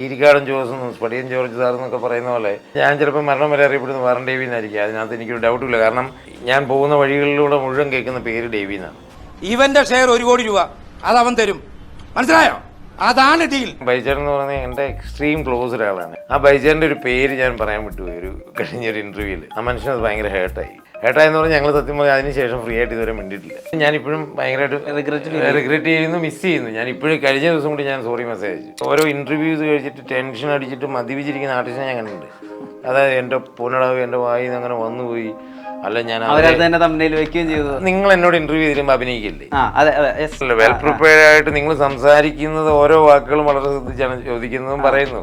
ഈരിക്കാടൻ ജോസെന്നും സ്പടിയൻ George സാറെന്നൊക്കെ പറയുന്ന പോലെ ഞാൻ ചിലപ്പോൾ മരണം വരെ അറിയപ്പെടുന്ന വാറൻ ഡേവി എന്നായിരിക്കും. അതിനകത്ത് എനിക്കൊരു ഡൗട്ടില്ല. കാരണം ഞാൻ പോകുന്ന വഴികളിലൂടെ മുഴുവൻ കേൾക്കുന്ന പേര് ഡേവി എന്നാണ്. ഇവന്റെ ഷെയർ 1 കോടി രൂപ അത് അവൻ തരും, മനസ്സിലായോ? അതാണ് ഡീൽ. ബൈചേട്ടൻ എന്ന് പറഞ്ഞാൽ എൻ്റെ എക്സ്ട്രീം ക്ലോസ് ഒരാളാണ്. ആ ബൈചേട്ടൻ്റെ ഒരു പേര് ഞാൻ പറയാൻ വിട്ടുപോയി ഒരു കഴിഞ്ഞൊരു ഇന്റർവ്യൂവിൽ. ആ മനുഷ്യനത് ഭയങ്കര ഹേർട്ടായെന്ന് പറഞ്ഞാൽ ഞങ്ങൾ സത്യം പറഞ്ഞാൽ അതിനുശേഷം ഫ്രീ ആയിട്ട് ഇതുവരെ മിണ്ടിയിട്ടില്ല. ഞാനിപ്പോഴും ഭയങ്കരമായിട്ട് റിഗ്രറ്റ് ചെയ്യുന്നു, മിസ് ചെയ്യുന്നു. ഞാൻ ഇപ്പോഴും കഴിഞ്ഞ ദിവസം കൂടി ഞാൻ സോറി മെസ്സേജ് അയച്ചു. ഓരോ ഇന്റർവ്യൂസ് കഴിച്ചിട്ട് ടെൻഷൻ അടിച്ചിട്ട് മദ്യപിച്ചിരിക്കുന്ന ആർട്ടിസ്റ്റിനെ ഞാൻ കണ്ടിട്ടുണ്ട്. അതായത് എൻ്റെ പൊന്നടാവ് എൻ്റെ വായിൽ അങ്ങനെ വന്നുപോയി. അല്ല ഞാൻ നിങ്ങൾ എന്നോട് ഇന്റർവ്യൂ ചെയ്തിരുമ്പോൾ അഭിനയിക്കില്ലേ? വെൽ പ്രിപ്പയർഡ് ആയിട്ട് നിങ്ങൾ സംസാരിക്കുന്നത് ഓരോ വാക്കുകളും വളരെ ശ്രദ്ധിച്ചാണ് ചോദിക്കുന്നതും പറയുന്നു.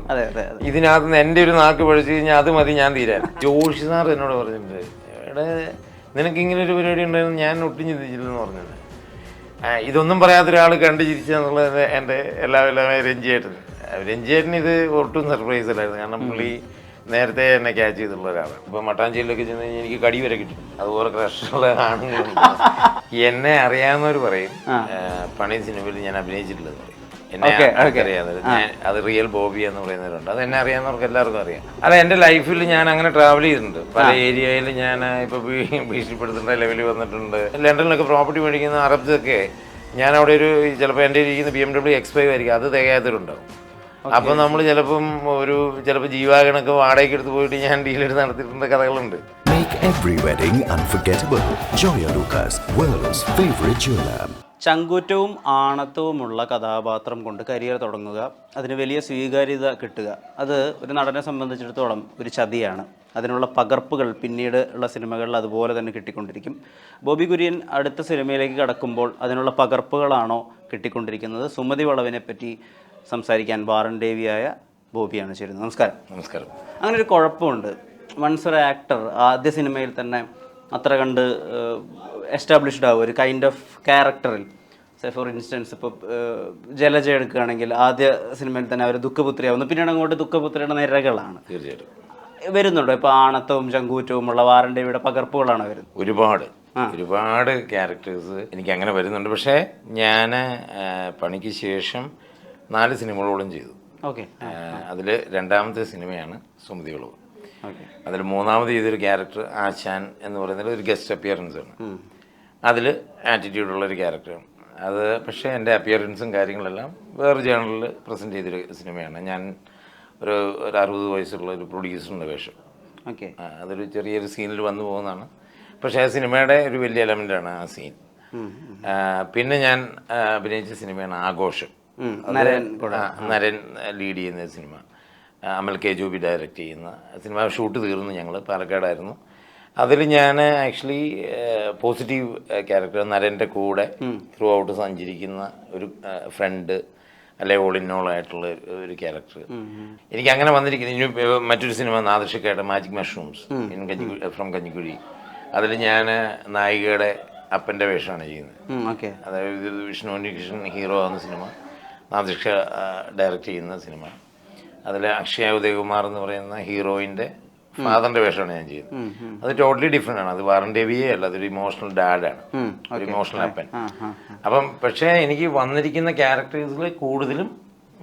ഇതിനകത്ത് നിന്ന് എൻ്റെ ഒരു നാക്ക് പഠിച്ചു കഴിഞ്ഞാൽ അത് മതി ഞാൻ തീരാൻ. ജോഷി സാർ എന്നോട് പറഞ്ഞിട്ടുണ്ട്, എടാ നിനക്ക് ഇങ്ങനെ ഒരു പരിപാടി ഉണ്ടായിരുന്നു, ഞാൻ ഒട്ടും ചിന്തിച്ചില്ലെന്ന് പറഞ്ഞത്. ഇതൊന്നും പറയാത്ത ഒരാൾ കണ്ടു ചിരിച്ചെന്നുള്ളത് എൻ്റെ എല്ലാവരും രഞ്ജിയേട്ടന് ഇത് ഒട്ടും സർപ്രൈസ് അല്ലായിരുന്നു. കാരണം പുള്ളി നേരത്തെ എന്നെ ക്യാച്ച് ചെയ്തിട്ടുള്ള ഒരാളാണ്. ഇപ്പം മട്ടാഞ്ചേരിയിലൊക്കെ ചെന്ന് കഴിഞ്ഞാൽ എനിക്ക് കടി വരെ കിട്ടും. അതുപോലെ ക്രഷുള്ള ആണുങ്ങളുണ്ട്. എന്നെ അറിയാവുന്നവർ പറയും പണി സിനിമയിൽ ഞാൻ അഭിനയിച്ചിട്ടുള്ളത് പറയും. എന്നെ അറിയാവുന്നത് അത് റിയൽ ബോബി എന്ന് പറയുന്നവരുണ്ട്. അത് എന്നെ അറിയാവുന്നവർക്ക് എല്ലാവർക്കും അറിയാം. അല്ല, എൻ്റെ ലൈഫിൽ ഞാൻ അങ്ങനെ ട്രാവൽ ചെയ്തിട്ടുണ്ട്. പല ഏരിയയിൽ ഞാൻ ഇപ്പോൾ ഭീഷണിപ്പെടുത്തേണ്ട ലെവലിൽ വന്നിട്ടുണ്ട്. ലണ്ടനിലൊക്കെ പ്രോപ്പർട്ടി മേടിക്കുന്ന അറബ്സൊക്കെ ഞാൻ അവിടെ ഒരു ചിലപ്പോൾ എൻ്റെ ഇരിക്കുന്ന BMW X5 ആയിരിക്കും, അത് തികയാത്തവരുണ്ടാവും. അപ്പം നമ്മൾ ചിലപ്പോൾ ജീവാഗണൊക്കെ വാടകയ്ക്ക് എടുത്ത് പോയിട്ട് ഞാൻ ഡീലെടുത്ത് നടത്തിയിട്ടുള്ള കഥകളുണ്ട്. Make every wedding unforgettable. Joya Lucas, world's favorite jeweler. ചങ്കൂറ്റവും ആണത്വവുമുള്ള കഥാപാത്രം കൊണ്ട് കരിയർ തുടങ്ങുക, അതിന് വലിയ സ്വീകാര്യത കിട്ടുക, അത് ഒരു നടനെ സംബന്ധിച്ചിടത്തോളം ഒരു ചതിയാണ്. അതിനുള്ള പകർപ്പുകൾ പിന്നീട് ഉള്ള സിനിമകളിൽ അതുപോലെ തന്നെ കിട്ടിക്കൊണ്ടിരിക്കും. ബോബി കുര്യൻ അടുത്ത സിനിമയിലേക്ക് കടക്കുമ്പോൾ അതിനുള്ള പകർപ്പുകളാണോ കിട്ടിക്കൊണ്ടിരിക്കുന്നത്? സുമതി വളവിനെ പറ്റി സംസാരിക്കാൻ വാറൻ ഡേവിയായ ബോബിയാണ് ചേരുന്നത്. നമസ്കാരം. അങ്ങനെ ഒരു കുഴപ്പമുണ്ട്. വൺസ് ഒരു ആക്ടർ ആദ്യ സിനിമയിൽ തന്നെ അത്ര കണ്ട് എസ്റ്റാബ്ലിഷ്ഡ് ആവും ഒരു കൈൻഡ് ഓഫ് ക്യാരക്ടറിൽ. ഫോർ ഇൻസ്റ്റൻസ് ഇപ്പോൾ ജലജ എടുക്കുകയാണെങ്കിൽ ആദ്യ സിനിമയിൽ തന്നെ അവർ ദുഃഖപുത്രിയാവുന്നു, പിന്നീട് അങ്ങോട്ട് ദുഃഖപുത്രിയുടെ നിരകളാണ് വരുന്നുണ്ടോ? ഇപ്പോൾ ആണത്തവും ചങ്കൂറ്റവുമുള്ള വാറൻ ഡേവിയുടെ പകർപ്പുകളാണ് വരുന്നത്. ഒരുപാട് ക്യാരക്ടേഴ്സ് എനിക്ക് അങ്ങനെ വരുന്നുണ്ട്. പക്ഷേ ഞാൻ പണിക്ക് ശേഷം 4 സിനിമകളോളം ചെയ്തു. അതിൽ രണ്ടാമത്തെ സിനിമയാണ് സുമതി വളവ്. അതിൽ മൂന്നാമത് ചെയ്തൊരു ക്യാരക്ടർ ആശാൻ എന്ന് പറയുന്നത് ഒരു ഗസ്റ്റ് അപ്പിയറൻസ് ആണ്. അതിൽ ആറ്റിറ്റ്യൂഡുള്ളൊരു ക്യാരക്ടറാണ് അത്. പക്ഷേ എൻ്റെ അപ്പിയറൻസും കാര്യങ്ങളെല്ലാം വേറെ ജേണലിൽ പ്രസൻറ്റ് ചെയ്തൊരു സിനിമയാണ്. ഞാൻ ഒരു 60 വയസ്സുള്ള ഒരു പ്രൊഡ്യൂസറിൻ്റെ വേഷം. അതൊരു ചെറിയൊരു സീനിൽ വന്നു പോകുന്നതാണ്. പക്ഷേ ആ സിനിമയുടെ ഒരു വലിയ എലമെൻ്റാണ് ആ സീൻ. പിന്നെ ഞാൻ അഭിനയിച്ച സിനിമയാണ് ആഘോഷം. നരൻ ലീഡ് ചെയ്യുന്ന സിനിമ. അമൽ കെ ജോബി ഡയറക്റ്റ് ചെയ്യുന്ന സിനിമ. ഷൂട്ട് തീർന്നു, ഞങ്ങൾ പാലക്കാടായിരുന്നു. അതിൽ ഞാൻ ആക്ച്വലി പോസിറ്റീവ് ക്യാരക്ടർ, നരൻ്റെ കൂടെ ത്രൂ ഔട്ട് സഞ്ചരിക്കുന്ന ഒരു ഫ്രണ്ട്, അല്ലെ ഓൾ ഇൻ ഓൾ ആയിട്ടുള്ള ഒരു ക്യാരക്ടർ. എനിക്ക് അങ്ങനെ വന്നിരിക്കുന്നത്. ഇനി മറ്റൊരു സിനിമ നാദൃഷിക്കയുടെ മാജിക് മഷ്റൂംസ് ഫ്രം കഞ്ഞിക്കുഴി. അതിൽ ഞാൻ നായികയുടെ അപ്പൻ്റെ വേഷമാണ് ചെയ്യുന്നത്. അതായത് വിഷ്ണു ഉണ്ണികൃഷ്ണൻ ഹീറോ ആവുന്ന സിനിമ, നാദൃഷ ഡയറക്റ്റ് ചെയ്യുന്ന സിനിമ. അതിൽ അക്ഷയ ഉദയകുമാർ എന്ന് പറയുന്ന ഹീറോയിൻ്റെ ഫാദറിൻ്റെ വേഷമാണ് ഞാൻ ചെയ്യുന്നത്. അത് ടോട്ടലി ഡിഫറെൻ്റ് ആണ്. അത് വാറൻ ഡേവിയേ അല്ല, അതൊരു ഇമോഷണൽ ഡാഡാണ്, ഒരു ഇമോഷണൽ അപ്പൻ. അപ്പം പക്ഷേ എനിക്ക് വന്നിരിക്കുന്ന ക്യാരക്ടേഴ്സിൽ കൂടുതലും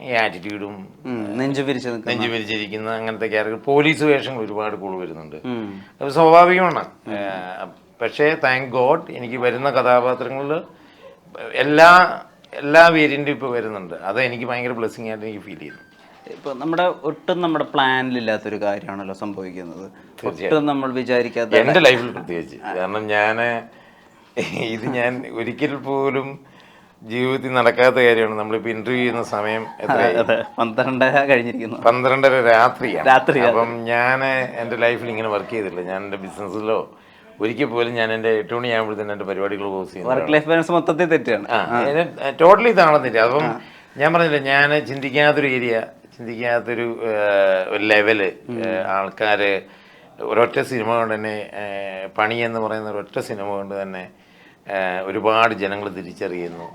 ഈ ആറ്റിറ്റ്യൂഡും നെഞ്ചു വിരിച്ചിരിക്കുന്ന അങ്ങനത്തെ ക്യാരക്ടർ. പോലീസ് വേഷങ്ങൾ ഒരുപാട് കൂടുതൽ വരുന്നുണ്ട്. അത് സ്വാഭാവികമാണ്. പക്ഷേ താങ്ക് ഗോഡ് എനിക്ക് വരുന്ന കഥാപാത്രങ്ങളിൽ എല്ലാ വേരിയൻറ്റും ഇപ്പോൾ വരുന്നുണ്ട്. അത് എനിക്ക് ഭയങ്കര ബ്ലെസ്സിങ് ആയിട്ട് എനിക്ക് ഫീൽ ചെയ്യുന്നു. ഇപ്പോൾ നമ്മുടെ പ്ലാനിലില്ലാത്തൊരു കാര്യമാണല്ലോ സംഭവിക്കുന്നത്. ഒട്ടും നമ്മൾ വിചാരിക്കാത്ത എൻ്റെ ലൈഫിൽ പ്രത്യേകിച്ച്. കാരണം ഞാൻ ഒരിക്കൽ പോലും ജീവിതത്തിൽ നടക്കാത്ത കാര്യമാണ്. നമ്മളിപ്പോൾ ഇന്റർവ്യൂ ചെയ്യുന്ന സമയം 12 കഴിഞ്ഞിരിക്കുന്നു, 12:30 രാത്രി. അപ്പം ഞാൻ എൻ്റെ ലൈഫിൽ ഇങ്ങനെ വർക്ക് ചെയ്തിട്ടില്ല. ഞാൻ എൻ്റെ ബിസിനസ്സിലോ ഒരിക്കൽ പോലും ഞാൻ എൻ്റെ 8 മണിയാകുമ്പോഴത്തേനും എൻ്റെ പരിപാടികൾ പോസ് ചെയ്യുന്നു. വർക്ക് ലൈഫ് ബാലൻസ് മൊത്തത്തിൽ തെറ്റാണ്, ടോട്ടലി താണെന്നില്ല. അപ്പം ഞാൻ പറഞ്ഞില്ല, ഞാൻ ചിന്തിക്കാത്തൊരു ലെവല് ആൾക്കാർ ഒരൊറ്റ സിനിമ കൊണ്ട് തന്നെ, പണി എന്ന് പറയുന്ന ഒരൊറ്റ സിനിമ കൊണ്ട് തന്നെ ഒരുപാട് ജനങ്ങൾ തിരിച്ചറിയുന്നു.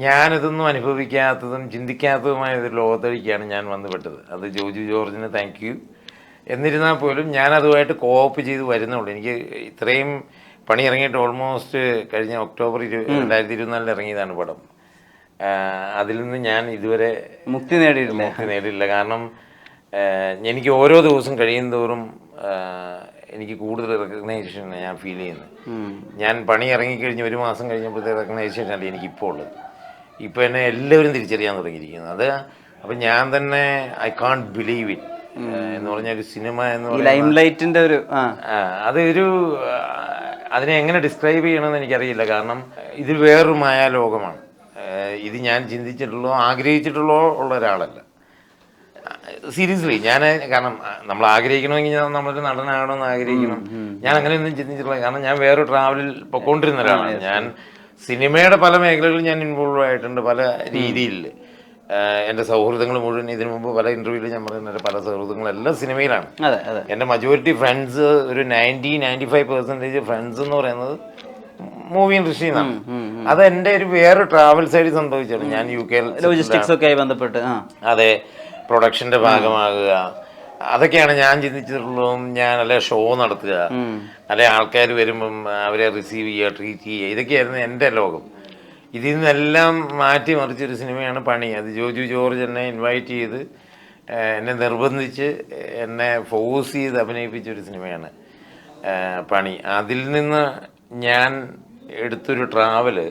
ഞാനിതൊന്നും അനുഭവിക്കാത്തതും ചിന്തിക്കാത്തതുമായ ഒരു ലോകത്തേക്കാണ് ഞാൻ വന്നുപെട്ടത്. അത് ജോജു ജോർജിന് താങ്ക് യു. എന്നിരുന്നാൽ പോലും ഞാനതുമായിട്ട് കോപ്പ് ചെയ്ത് വരുന്നുള്ളൂ. എനിക്ക് ഇത്രയും പണി ഇറങ്ങിയിട്ട് ഓൾമോസ്റ്റ് കഴിഞ്ഞ ഒക്ടോബർ 2024 ഇറങ്ങിയതാണ് പടം. അതിൽ നിന്ന് ഞാൻ ഇതുവരെ മുക്തി നേടിയിട്ടില്ല. നേടിയില്ല. കാരണം എനിക്ക് ഓരോ ദിവസം കഴിയും തോറും എനിക്ക് കൂടുതൽ റെക്കഗ്നൈസേഷൻ ഞാൻ ഫീൽ ചെയ്യുന്നത്. ഞാൻ പണി ഇറങ്ങിക്കഴിഞ്ഞ് 1 മാസം കഴിഞ്ഞപ്പോഴത്തെ റെക്കഗ്നൈസേഷൻ അല്ല എനിക്കിപ്പോൾ ഉള്ളത്. ഇപ്പോൾ എന്നെ എല്ലാവരും തിരിച്ചറിയാൻ തുടങ്ങിയിരിക്കുന്നത്. അത് അപ്പം ഞാൻ തന്നെ ഐ കാൺട്ട് ബിലീവ് ഇറ്റ് എന്ന് പറഞ്ഞ ഒരു സിനിമ എന്ന് ലൈംലൈറ്റിന്റെ ഒരു അതൊരു അതിനെ എങ്ങനെ ഡിസ്ക്രൈബ് ചെയ്യണമെന്ന് എനിക്കറിയില്ല. കാരണം ഇത് വേറൊരു മായാലോകമാണ്. ഇത് ഞാൻ ചിന്തിച്ചിട്ടുള്ളോ ആഗ്രഹിച്ചിട്ടുള്ളോ ഉള്ള ഒരാളല്ല. സീരിയസ്ലി ഞാൻ കാരണം നമ്മൾ ആഗ്രഹിക്കണമെങ്കിൽ നമ്മളൊരു നടനാകണമെന്ന് ആഗ്രഹിക്കണം. ഞാൻ അങ്ങനെയൊന്നും ചിന്തിച്ചിട്ടില്ല. കാരണം ഞാൻ വേറൊരു ട്രാവലിൽ പൊയ്ക്കൊണ്ടിരുന്ന ഒരാളാണ്. ഞാൻ സിനിമയുടെ പല മേഖലകളിൽ ഞാൻ ഇൻവോൾവ് ആയിട്ടുണ്ട്, പല രീതിയിൽ. എൻ്റെ സൗഹൃദങ്ങൾ മുഴുവൻ ഇതിനു മുമ്പ് പല ഇൻ്റർവ്യൂവിൽ ഞാൻ പറയുന്നത് പല സൗഹൃദങ്ങളെല്ലാം സിനിമയിലാണ്. എൻ്റെ മജോറിറ്റി ഫ്രണ്ട്സ് ഒരു 90-95% ഫ്രണ്ട്സ് എന്ന് പറയുന്നത് മൂവി ഇൻഡസ്ട്രിയിൽ നിന്നാണ്. അത് എൻ്റെ ഒരു വേറെ ട്രാവൽ സൈഡിൽ സംഭവിച്ചാണ്. ഞാൻ UK ലോജിസ്റ്റിക്സ് ഒക്കെ ആയി ബന്ധപ്പെട്ട് അതെ പ്രൊഡക്ഷൻ്റെ ഭാഗമാകുക, അതൊക്കെയാണ് ഞാൻ ചിന്തിച്ചിട്ടുള്ളതും. ഞാൻ അല്ലെ ഷോ നടത്തുക, അല്ലെ ആൾക്കാർ വരുമ്പം അവരെ റിസീവ് ചെയ്യുക, ട്രീറ്റ് ചെയ്യുക, ഇതൊക്കെയായിരുന്നു എൻ്റെ ലോകം. ഇതിൽ നിന്നെല്ലാം മാറ്റി മറിച്ചൊരു സിനിമയാണ് പണി. അത് ജോജു ജോർജ് എന്നെ ഇൻവൈറ്റ് ചെയ്ത് എന്നെ നിർബന്ധിച്ച് എന്നെ ഫോഴ്സ് ചെയ്ത് അഭിനയിപ്പിച്ചൊരു സിനിമയാണ് പണി. അതിൽ നിന്ന് ഞാൻ എടുത്തൊരു ട്രാവല്,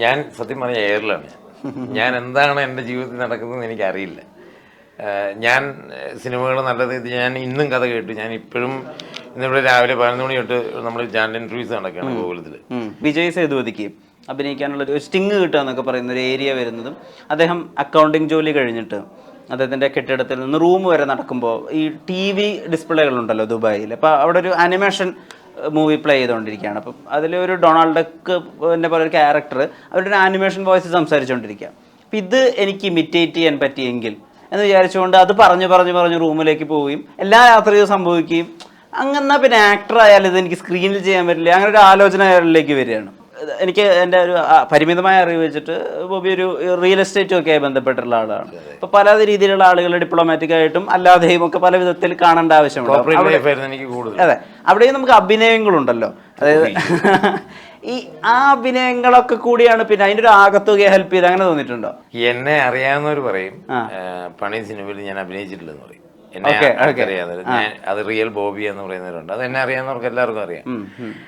ഞാൻ സത്യം പറഞ്ഞ എയറിലാണ്. ഞാൻ എന്താണ് എൻ്റെ ജീവിതത്തിൽ നടക്കുന്നതെന്ന് എനിക്കറിയില്ല. ഞാൻ സിനിമകൾ നല്ലത് ഇത് ഞാൻ ഇന്നും കഥ കേട്ടു. ഞാൻ ഇപ്പോഴും ഇന്നിവിടെ രാവിലെ 11 മണി തൊട്ട് നമ്മൾ ചാനൽ ഇൻ്റർവ്യൂസ് നടക്കുകയാണ് ഗോകുലത്തിൽ. വിജയ് സേതുപതിക്ക് അഭിനയിക്കാനുള്ള ഒരു സ്റ്റിങ് കിട്ടുക എന്നൊക്കെ പറയുന്ന ഒരു ഏരിയ വരുന്നതും, അദ്ദേഹം അക്കൗണ്ടിങ് ജോലി കഴിഞ്ഞിട്ട് അദ്ദേഹത്തിൻ്റെ കെട്ടിടത്തിൽ നിന്ന് റൂം വരെ നടക്കുമ്പോൾ ഈ TV ഡിസ്പ്ലേകളുണ്ടല്ലോ ദുബായിൽ. അപ്പോൾ അവിടെ ഒരു അനിമേഷൻ മൂവി പ്ലേ ചെയ്തുകൊണ്ടിരിക്കുകയാണ്. അപ്പം അതിലൊരു ഡൊണാൾഡ് ഡക്ക് എന്നെ പോലെ ഒരു ക്യാരക്ടർ അവരുടെ ഒരു ആനിമേഷൻ വോയിസ് സംസാരിച്ചുകൊണ്ടിരിക്കുക. അപ്പം ഇത് എനിക്ക് ഇമിറ്റേറ്റ് ചെയ്യാൻ പറ്റിയെങ്കിൽ എന്ന് വിചാരിച്ചുകൊണ്ട് അത് പറഞ്ഞു റൂമിലേക്ക് പോവുകയും എല്ലാ രാത്രിയും സംഭവിക്കുകയും അങ്ങനെ പിന്നെ ആക്ടർ ആയാലും ഇത് എനിക്ക് സ്ക്രീനിൽ ചെയ്യാൻ പറ്റില്ല, അങ്ങനെ ഒരു ആലോചന അയാളിലേക്ക് വരികയാണ്. എനിക്ക് എൻ്റെ ഒരു പരിമിതമായ അറിവ് വെച്ചിട്ട് ബോബി ഒരു റിയൽ എസ്റ്റേറ്റും ഒക്കെ ആയി ബന്ധപ്പെട്ടുള്ള ആളാണ്. അപ്പോൾ പല രീതിയിലുള്ള ആളുകൾ ഡിപ്ലോമാറ്റിക് ആയിട്ടും അല്ലാതെയും ഒക്കെ പല വിധത്തിൽ കാണേണ്ട ആവശ്യമുണ്ട്. അതെ, അവിടെയും നമുക്ക് അഭിനയങ്ങളുണ്ടല്ലോ. അതായത് ഈ ആ അഭിനയങ്ങളൊക്കെ കൂടിയാണ് പിന്നെ അതിൻ്റെ ഒരു ആകത്തുകയെ ഹെൽപ്പ് ചെയ്ത്, അങ്ങനെ തോന്നിയിട്ടുണ്ടോ? എന്നെ അറിയാവുന്നവർ പറയും പണി സിനിമയിൽ ഞാൻ അഭിനയിച്ചിട്ടില്ലെന്ന് പറയും. എന്നെ അറിയാതെ അത് റിയൽ ബോബി എന്ന് പറയുന്നവരുണ്ട്. അത് എന്നെ അറിയാവുന്നവർക്ക് എല്ലാവർക്കും അറിയാം.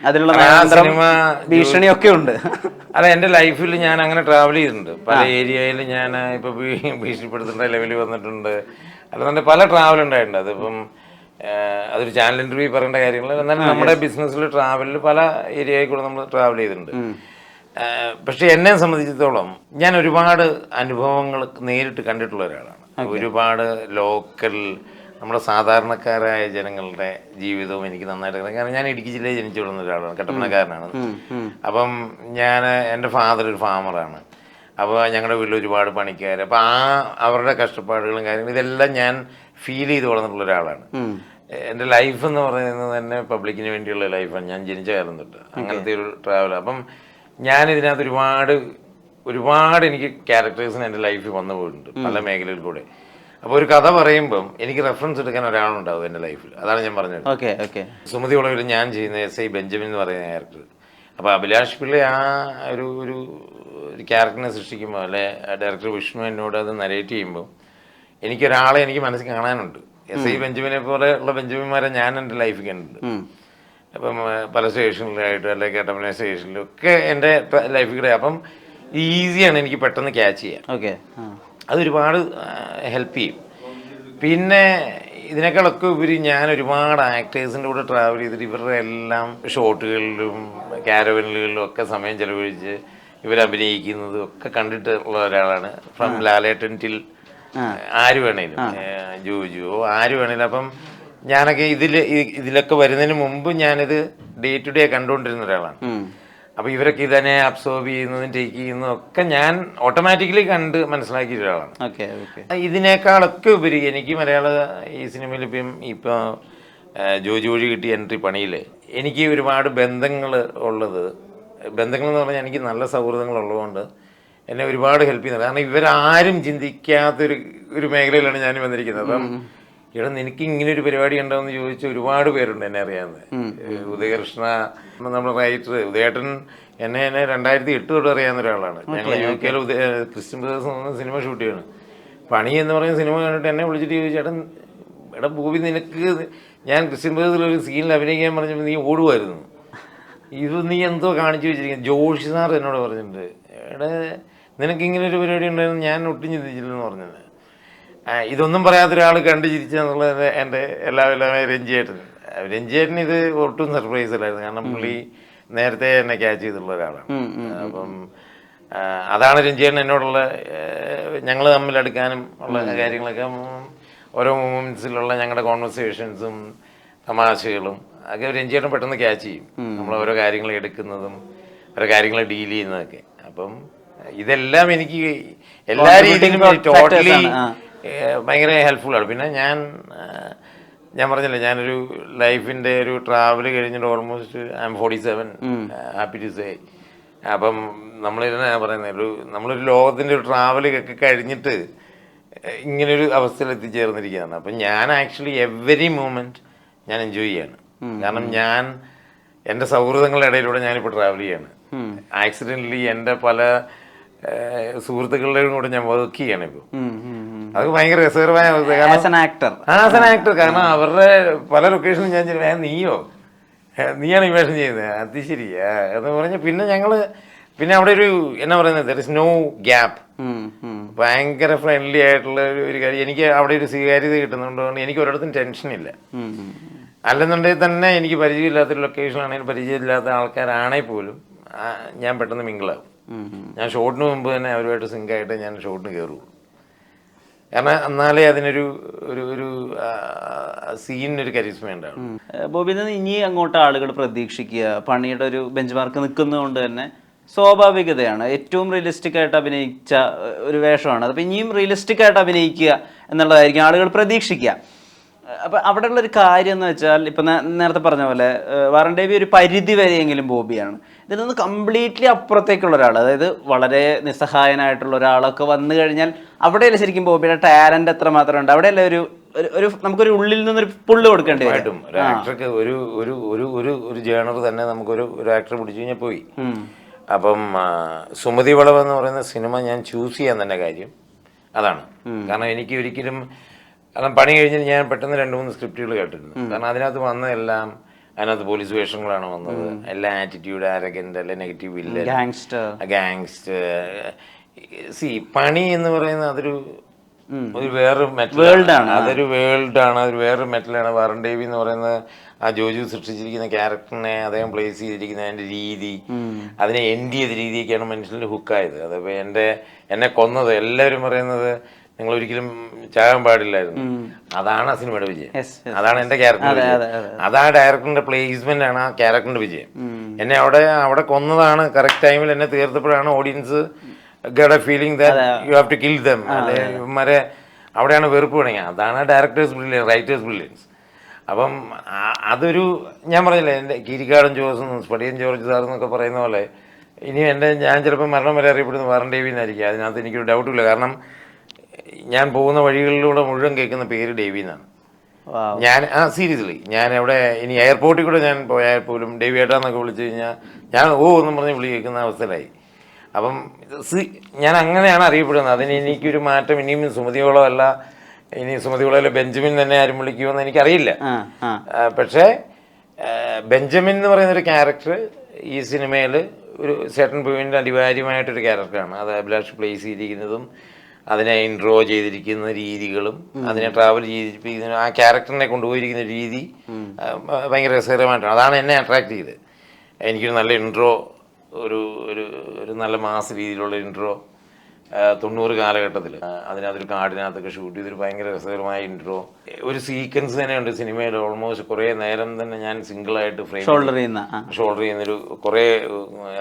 അതിനുള്ള സിനിമ ഭീഷണിയൊക്കെ ഉണ്ട്. അതെ, എൻ്റെ ലൈഫിൽ ഞാൻ അങ്ങനെ ട്രാവൽ ചെയ്തിട്ടുണ്ട്. പല ഏരിയയിൽ ഞാൻ ഇപ്പോൾ ഭീഷണിപ്പെടുത്തേണ്ട ലെവലിൽ വന്നിട്ടുണ്ട്. അല്ലാതെ പല ട്രാവൽ ഉണ്ടായിട്ടുണ്ട്. അതിപ്പം അതൊരു ചാനൽ ഇൻ്റർവ്യൂ പറയേണ്ട കാര്യങ്ങൾ. എന്നാലും നമ്മുടെ ബിസിനസ്സിൽ ട്രാവലിൽ പല ഏരിയയിൽ കൂടെ നമ്മൾ ട്രാവൽ ചെയ്തിട്ടുണ്ട്. പക്ഷെ എന്നെ സംബന്ധിച്ചിടത്തോളം ഞാൻ ഒരുപാട് അനുഭവങ്ങൾ നേരിട്ട് കണ്ടിട്ടുള്ള ഒരാളാണ്. ഒരുപാട് ലോക്കൽ നമ്മുടെ സാധാരണക്കാരായ ജനങ്ങളുടെ ജീവിതവും എനിക്ക് നന്നായിട്ട് അറിയാം. കാരണം ഞാൻ ഇടുക്കി ജില്ലയിൽ ജനിച്ചു വിടുന്ന ഒരാളാണ്, കട്ടപ്പനക്കാരനാണ്. അപ്പം എൻ്റെ ഫാദർ ഒരു ഫാമറാണ്. അപ്പോൾ ഞങ്ങളുടെ വീട്ടിൽ ഒരുപാട് പണിക്കാർ. അപ്പോൾ അവരുടെ കഷ്ടപ്പാടുകളും കാര്യങ്ങളും ഇതെല്ലാം ഞാൻ ഫീൽ ചെയ്ത് വളർന്നിട്ടുള്ള ഒരാളാണ്. എൻ്റെ ലൈഫ് എന്ന് പറയുന്നത് തന്നെ പബ്ലിക്കിന് വേണ്ടിയുള്ള ലൈഫാണ്. ഞാൻ ജനിച്ച കാലം തൊട്ട് അങ്ങനത്തെ ഒരു ട്രാവൽ. അപ്പം ഞാൻ ഇതിനകത്ത് ഒരുപാട് എനിക്ക് ക്യാരക്ടേഴ്സിന് എൻ്റെ ലൈഫിൽ വന്നു പോയിട്ടുണ്ട് പല മേഖലയിൽ കൂടെ. അപ്പോൾ ഒരു കഥ പറയുമ്പം എനിക്ക് റെഫറൻസ് എടുക്കാൻ ഒരാളുണ്ടാവും എൻ്റെ ലൈഫിൽ. അതാണ് ഞാൻ പറഞ്ഞത്. സുമതി ഉളവിൽ ഞാൻ ചെയ്യുന്ന SI ബെഞ്ചമിൻ എന്ന് പറയുന്ന ക്യാരക്ടർ. അപ്പോൾ അഭിലാഷ് പിള്ള ആ ഒരു ക്യാരക്ടറിനെ സൃഷ്ടിക്കുമ്പോൾ, അല്ലെ ഡയറക്ടർ വിഷ്ണു എന്നോട് അത് നരേറ്റ് ചെയ്യുമ്പോൾ എനിക്കൊരാളെ എനിക്ക് മനസ്സിൽ കാണാനുണ്ട്. SI ബെഞ്ചമിനെ പോലെ ഉള്ള ബെഞ്ചമിന്മാരെ ഞാൻ എൻ്റെ ലൈഫിൽ കണ്ടിട്ടുണ്ട്. അപ്പം പല സ്റ്റേഷനിലായിട്ടും അല്ലെങ്കിൽ കട്ടപ്പന സ്റ്റേഷനിലും ഒക്കെ എൻ്റെ ലൈഫിൽ കൂടെ. അപ്പം ഈസിയാണ് എനിക്ക് പെട്ടെന്ന് ക്യാച്ച് ചെയ്യാൻ. അതൊരുപാട് ഹെൽപ്പ് ചെയ്യും. പിന്നെ ഇതിനേക്കാളൊക്കെ ഉപരി ഞാൻ ഒരുപാട് ആക്ടേഴ്സിൻ്റെ കൂടെ ട്രാവൽ ചെയ്തിട്ട് ഇവരുടെ എല്ലാം ഷോട്ടുകളിലും കാരവനുകളിലും ഒക്കെ സമയം ചെലവഴിച്ച് ഇവരഭിനയിക്കുന്നതും ഒക്കെ കണ്ടിട്ടുള്ള ഒരാളാണ്. ഫ്രം ലാലേട്ടൻ ടിൽ ആര് വേണേലും, ജോജുവോ ആര് വേണേലും. അപ്പം ഞാനൊക്കെ ഇതിലൊക്കെ വരുന്നതിന് മുമ്പ് ഞാനിത് ഡേ ടു ഡേ കണ്ടുകൊണ്ടിരുന്ന ഒരാളാണ്. അപ്പോൾ ഇവരൊക്കെ ഇതിനെ അബ്സോർബ് ചെയ്യുന്നതും ടേക്ക് ചെയ്യുന്നതും ഒക്കെ ഞാൻ ഓട്ടോമാറ്റിക്കലി കണ്ട് മനസ്സിലാക്കിയ ഒരാളാണ്. ഇതിനേക്കാളൊക്കെ ഉപരി എനിക്ക് മലയാള ഈ സിനിമയിൽ ഇപ്പോൾ ജോജു വഴി കിട്ടിയ എൻട്രി പണിയിൽ എനിക്ക് ഒരുപാട് ബന്ധങ്ങൾ എന്ന് പറഞ്ഞാൽ എനിക്ക് നല്ല സൗഹൃദങ്ങളുള്ളതുകൊണ്ട് എന്നെ ഒരുപാട് ഹെൽപ്പ് ചെയ്യുന്നത്. കാരണം ഇവരാരും ചിന്തിക്കാത്തൊരു മേഖലയിലാണ് ഞാൻ വന്നിരിക്കുന്നത്. അപ്പം ഇവിടെ നിനക്ക് ഇങ്ങനെ ഒരു പരിപാടി ഉണ്ടോയെന്ന് ചോദിച്ച ഒരുപാട് പേരുണ്ട് എന്നെ അറിയാവുന്നത്. ഉദയകൃഷ്ണ നമ്മുടെ റൈറ്റർ ഉദയേട്ടൻ എന്നെ 2008 തൊട്ട് അറിയാവുന്ന ഒരാളാണ്. ഞങ്ങൾ UK ക്രിസ്ത്യൻ ബ്രദേഴ്സ് എന്ന സിനിമ ഷൂട്ട് ചെയ്യണം. പണി എന്ന് പറയുന്ന സിനിമ കണ്ടിട്ട് എന്നെ വിളിച്ചിട്ട് ചോദിച്ചു, എടാ ഭൂമി നിനക്ക് ഞാൻ ക്രിസ്ത്യൻ ബ്രദേഴ്സിലൊരു സീനിൽ അഭിനയിക്കാൻ പറഞ്ഞപ്പോൾ നീ ഓടുമായിരുന്നു, ഇത് നീ എന്തോ കാണിച്ചു വെച്ചിരിക്കുന്നത്. ജോഷി സാർ എന്നോട് പറഞ്ഞിട്ടുണ്ട്, എടാ നിനക്കിങ്ങനെ ഒരു പരിപാടി ഉണ്ടായിരുന്നു, ഞാൻ ഒട്ടും ചിന്തിച്ചില്ലെന്ന് പറഞ്ഞത്. ഇതൊന്നും പറയാത്ത ഒരാൾ കണ്ടു ചിരിച്ചെന്നുള്ളത് എൻ്റെ എല്ലാവരും രഞ്ജിയേട്ടൻ ഇത് ഒട്ടും സർപ്രൈസ് അല്ലായിരുന്നു. കാരണം പുള്ളി നേരത്തെ എന്നെ ക്യാച്ച് ചെയ്തിട്ടുള്ള ഒരാളാണ്. അപ്പം അതാണ് രഞ്ജിയേട്ടൻ എന്നോടുള്ള ഞങ്ങൾ തമ്മിൽ അടുക്കാനും ഉള്ള കാര്യങ്ങളൊക്കെ ഓരോ മൊമെൻറ്റ്സിലുള്ള ഞങ്ങളുടെ കോൺവെർസേഷൻസും തമാശകളും ഒക്കെ രഞ്ജിയേട്ടൻ പെട്ടെന്ന് ക്യാച്ച് ചെയ്യും. നമ്മൾ ഓരോ കാര്യങ്ങൾ എടുക്കുന്നതും ഓരോ കാര്യങ്ങൾ ഡീൽ ചെയ്യുന്നതൊക്കെ. അപ്പം ഇതെല്ലാം എനിക്ക് എല്ലാ രീതിയിലും ടോട്ടലി ഭയങ്കര ഹെൽപ്ഫുള്ളാണ്. പിന്നെ ഞാൻ പറഞ്ഞില്ലേ, ഞാനൊരു ലൈഫിൻ്റെ ഒരു ട്രാവൽ കഴിഞ്ഞിട്ട് almost I am 47, happy to say. അപ്പം നമ്മളിതിനെ പറയുന്നത് നമ്മളൊരു ലോകത്തിൻ്റെ ഒരു ട്രാവൽ ഒക്കെ കഴിഞ്ഞിട്ട് ഇങ്ങനൊരു അവസ്ഥയിൽ എത്തിച്ചേർന്നിരിക്കുകയാണ്. അപ്പം ഞാൻ ആക്ച്വലി എവറി മൂമെൻറ്റ് ഞാൻ എൻജോയ് ചെയ്യാണ്. കാരണം ഞാൻ എൻ്റെ സൗഹൃദങ്ങളുടെ ഇടയിലൂടെ ഞാനിപ്പോൾ ട്രാവൽ ചെയ്യാണ്. ആക്സിഡൻ്റലി എൻ്റെ പല സുഹൃത്തുക്കളുടെയും കൂടെ ഞാൻ വർക്ക് ചെയ്യാണ് ഇപ്പോൾ. അത് ഭയങ്കര രസകരമായ ആക്ടർ. കാരണം അവരുടെ പല ലൊക്കേഷനും ഞാൻ നീയാണ് ഇൻവേഷൻ ചെയ്യുന്നത്, അത് ശരി എന്ന് പറഞ്ഞ് പിന്നെ അവിടെ ഒരു എന്നാ പറയുന്നത്, ദർ ഇസ് നോ ഗ്യാപ്പ്. ഭയങ്കര ഫ്രണ്ട്ലി ആയിട്ടുള്ള ഒരു കാര്യം. എനിക്ക് അവിടെ ഒരു സ്വീകാര്യത കിട്ടുന്നതുകൊണ്ട് എനിക്ക് ഒരിടത്തും ടെൻഷനില്ല. അല്ലെന്നുണ്ടെങ്കിൽ തന്നെ എനിക്ക് പരിചയമില്ലാത്തൊരു ലൊക്കേഷനാണെങ്കിൽ പരിചയമില്ലാത്ത ആൾക്കാരാണെങ്കിൽ പോലും ഞാൻ പെട്ടെന്ന് മിങ്കിളാവും. ഞാൻ ഷോട്ടിന് മുമ്പ് തന്നെ അവരുമായിട്ട് സിങ്കായിട്ട് ഞാൻ ഷോട്ടിന് കയറുള്ളൂ. കാരണം എന്നാലേ അതിനൊരു ഒരു സീനിനൊരു കരിസ്മ ഉണ്ടാവും. ബോബി, ഇനി അങ്ങോട്ട് ആളുകൾ പ്രതീക്ഷിക്കുക പണിയുടെ ഒരു ബെഞ്ച് മാർക്ക് നിൽക്കുന്നതുകൊണ്ട് തന്നെ സ്വാഭാവികതയാണ്. ഏറ്റവും റിയലിസ്റ്റിക് ആയിട്ട് അഭിനയിച്ച ഒരു വേഷമാണ്. അപ്പോൾ ഇനിയും റിയലിസ്റ്റിക് ആയിട്ട് അഭിനയിക്കുക എന്നുള്ളതായിരിക്കും ആളുകൾ പ്രതീക്ഷിക്കുക. അപ്പം അവിടെ ഉള്ളൊരു കാര്യം എന്ന് വെച്ചാൽ ഇപ്പം നേരത്തെ പറഞ്ഞ പോലെ വാറൻ ഡേവി ഒരു പരിധി വരെയെങ്കിലും ബോബിയാണ്. ഇതിൽ നിന്ന് കംപ്ലീറ്റ്ലി അപ്പുറത്തേക്കുള്ള ഒരാൾ, അതായത് വളരെ നിസ്സഹായനായിട്ടുള്ള ഒരാളൊക്കെ വന്നു കഴിഞ്ഞാൽ അവിടെയല്ല ശരിക്കും ബോബിയുടെ ടാലന്റ് എത്ര മാത്രം ഉണ്ട്. അവിടെയല്ല ഒരു നമുക്കൊരു ഉള്ളിൽ നിന്നൊരു പുള്ള് കൊടുക്കേണ്ടി വരും. ഒരു ആക്ടർക്ക് ഒരു ജേണർ തന്നെ നമുക്കൊരു ആക്ടർ പിടിച്ചു കഴിഞ്ഞാൽ പോയി. അപ്പം സുമതി വളവ് എന്ന് പറയുന്ന സിനിമ ഞാൻ ചൂസ് ചെയ്യാൻ തന്നെ കാര്യം അതാണ്. കാരണം എനിക്ക് ഒരിക്കലും പണി കഴിഞ്ഞിട്ട് ഞാൻ പെട്ടെന്ന് 2-3 സ്ക്രിപ്റ്റുകൾ കേട്ടിരുന്നു. കാരണം അതിനകത്ത് വന്നതെല്ലാം അതിനകത്ത് പോലീസ് വേഷങ്ങളാണ് വന്നത്. എല്ലാ ആറ്റിറ്റ്യൂഡ്, ആരഗന്റ്, അല്ലെ നെഗറ്റീവ് വില്ലൻ, ഗാങ്സ്റ്റർ. പണി എന്ന് പറയുന്നത് അതൊരു വേറൊരു മെറ്റലാണ്. അതൊരു വേൾഡാണ്, അതൊരു വേറൊരു മെറ്റലാണ്. വാറൻ ഡേവി എന്ന് പറയുന്നത് ആ ജോജു സൃഷ്ടിച്ചിരിക്കുന്ന ക്യാരക്ടറിനെ അദ്ദേഹം പ്ലേസ് ചെയ്തിരിക്കുന്ന അതിൻ്റെ രീതി, അതിനെ എൻഡ് ചെയ്ത രീതിയൊക്കെയാണ് മനുഷ്യൻ്റെ ഹുക്കായത്. അതപ്പോൾ എന്നെ കൊന്നത് എല്ലാവരും പറയുന്നത് നിങ്ങൾ ഒരിക്കലും ചാകാൻ പാടില്ലായിരുന്നു. അതാണ് ആ സിനിമയുടെ വിജയം. അതാണ് എൻ്റെ ക്യാരക്ടറിന്റെ വിജയം. അതാ ഡയറക്ടറിന്റെ പ്ലേസ്മെന്റ് ആണ് ആ ക്യാരക്ടറിന്റെ വിജയം. എന്നെ അവിടെ കൊന്നതാണ്. കറക്റ്റ് ടൈമിൽ എന്നെ തീർത്തപ്പോഴാണ് audience get a feeling that you have to kill them. അല്ലെ ഇവന്മാരെ അവിടെയാണ് വെറുപ്പ് തുടങ്ങിയത്. അതാണ് ഡയറക്ടേഴ്സ് ബ്രില്യൻസ്, റൈറ്റേഴ്സ് ബ്രില്യൻസ്. അപ്പം അതൊരു ഞാൻ പറഞ്ഞില്ലേ, എൻ്റെ കീരിക്കാടൻ ജോസും സ്പടിയൻ ജോർജ് സാർ എന്നൊക്കെ പറയുന്ന പോലെ ഇനി ഞാൻ ചിലപ്പോൾ മരണം വരെ അറിയപ്പെടുന്ന വാറൻ ഡേവി എന്നായിരിക്കും. അതിനകത്ത് എനിക്കൊരു ഡൗട്ടില്ല. കാരണം ഞാൻ പോകുന്ന വഴികളിലൂടെ മുഴുവൻ കേൾക്കുന്ന പേര് ഡേവി എന്നാണ്. ഞാൻ സീരിയസ്ലി ഞാൻ എവിടെ ഇനി എയർപോർട്ടിൽ കൂടെ ഞാൻ പോയാൽ പോലും ഡേവി ഏട്ടാന്നൊക്കെ വിളിച്ചു കഴിഞ്ഞാൽ ഞാൻ എന്നും പറഞ്ഞ് വിളി കേൾക്കുന്ന അവസ്ഥയിലായി. അപ്പം ഞാൻ അങ്ങനെയാണ് അറിയപ്പെടുന്നത്. അതിന് എനിക്കൊരു മാറ്റം ഇനിയും സുമതിയോളം അല്ല, ഇനി സുമതിയോളം ബെഞ്ചമിൻ തന്നെ ആരും വിളിക്കുമെന്ന് എനിക്കറിയില്ല. പക്ഷേ ബെഞ്ചമിൻ എന്ന് പറയുന്നൊരു ക്യാരക്ടർ ഈ സിനിമയിൽ ഒരു സെർട്ടൺ പോയിന്റ് അനിവാര്യമായിട്ടൊരു ക്യാരക്ടറാണ്. അത് അഭിലാഷ് പ്ലേസ് ചെയ്തിരിക്കുന്നതും അതിനെ ഇൻട്രോ ചെയ്തിരിക്കുന്ന രീതികളും അതിനെ ട്രാവൽ ചെയ്തിരിക്കുന്ന ആ ക്യാരക്ടറിനെ കൊണ്ടുപോയിരിക്കുന്ന രീതി ഭയങ്കര രസകരമായിട്ടാണ്. അതാണ് എന്നെ അട്രാക്ട് ചെയ്തത്. എനിക്കൊരു നല്ല ഇൻട്രോ, ഒരു നല്ല മാസ് രീതിയിലുള്ള ഇൻട്രോ 90 കാലഘട്ടത്തിൽ അതിനകത്തൊരു കാടിനകത്തൊക്കെ ഷൂട്ട് ചെയ്തൊരു ഭയങ്കര രസകരമായ ഇൻട്രോ. ഒരു സീക്വൻസ് തന്നെയുണ്ട് സിനിമയിൽ. ഓൾമോസ്റ്റ് കുറേ നേരം തന്നെ ഞാൻ സിംഗിളായിട്ട് ഫ്രെയിം ഷോൾഡർ ചെയ്യുന്നൊരു കുറേ,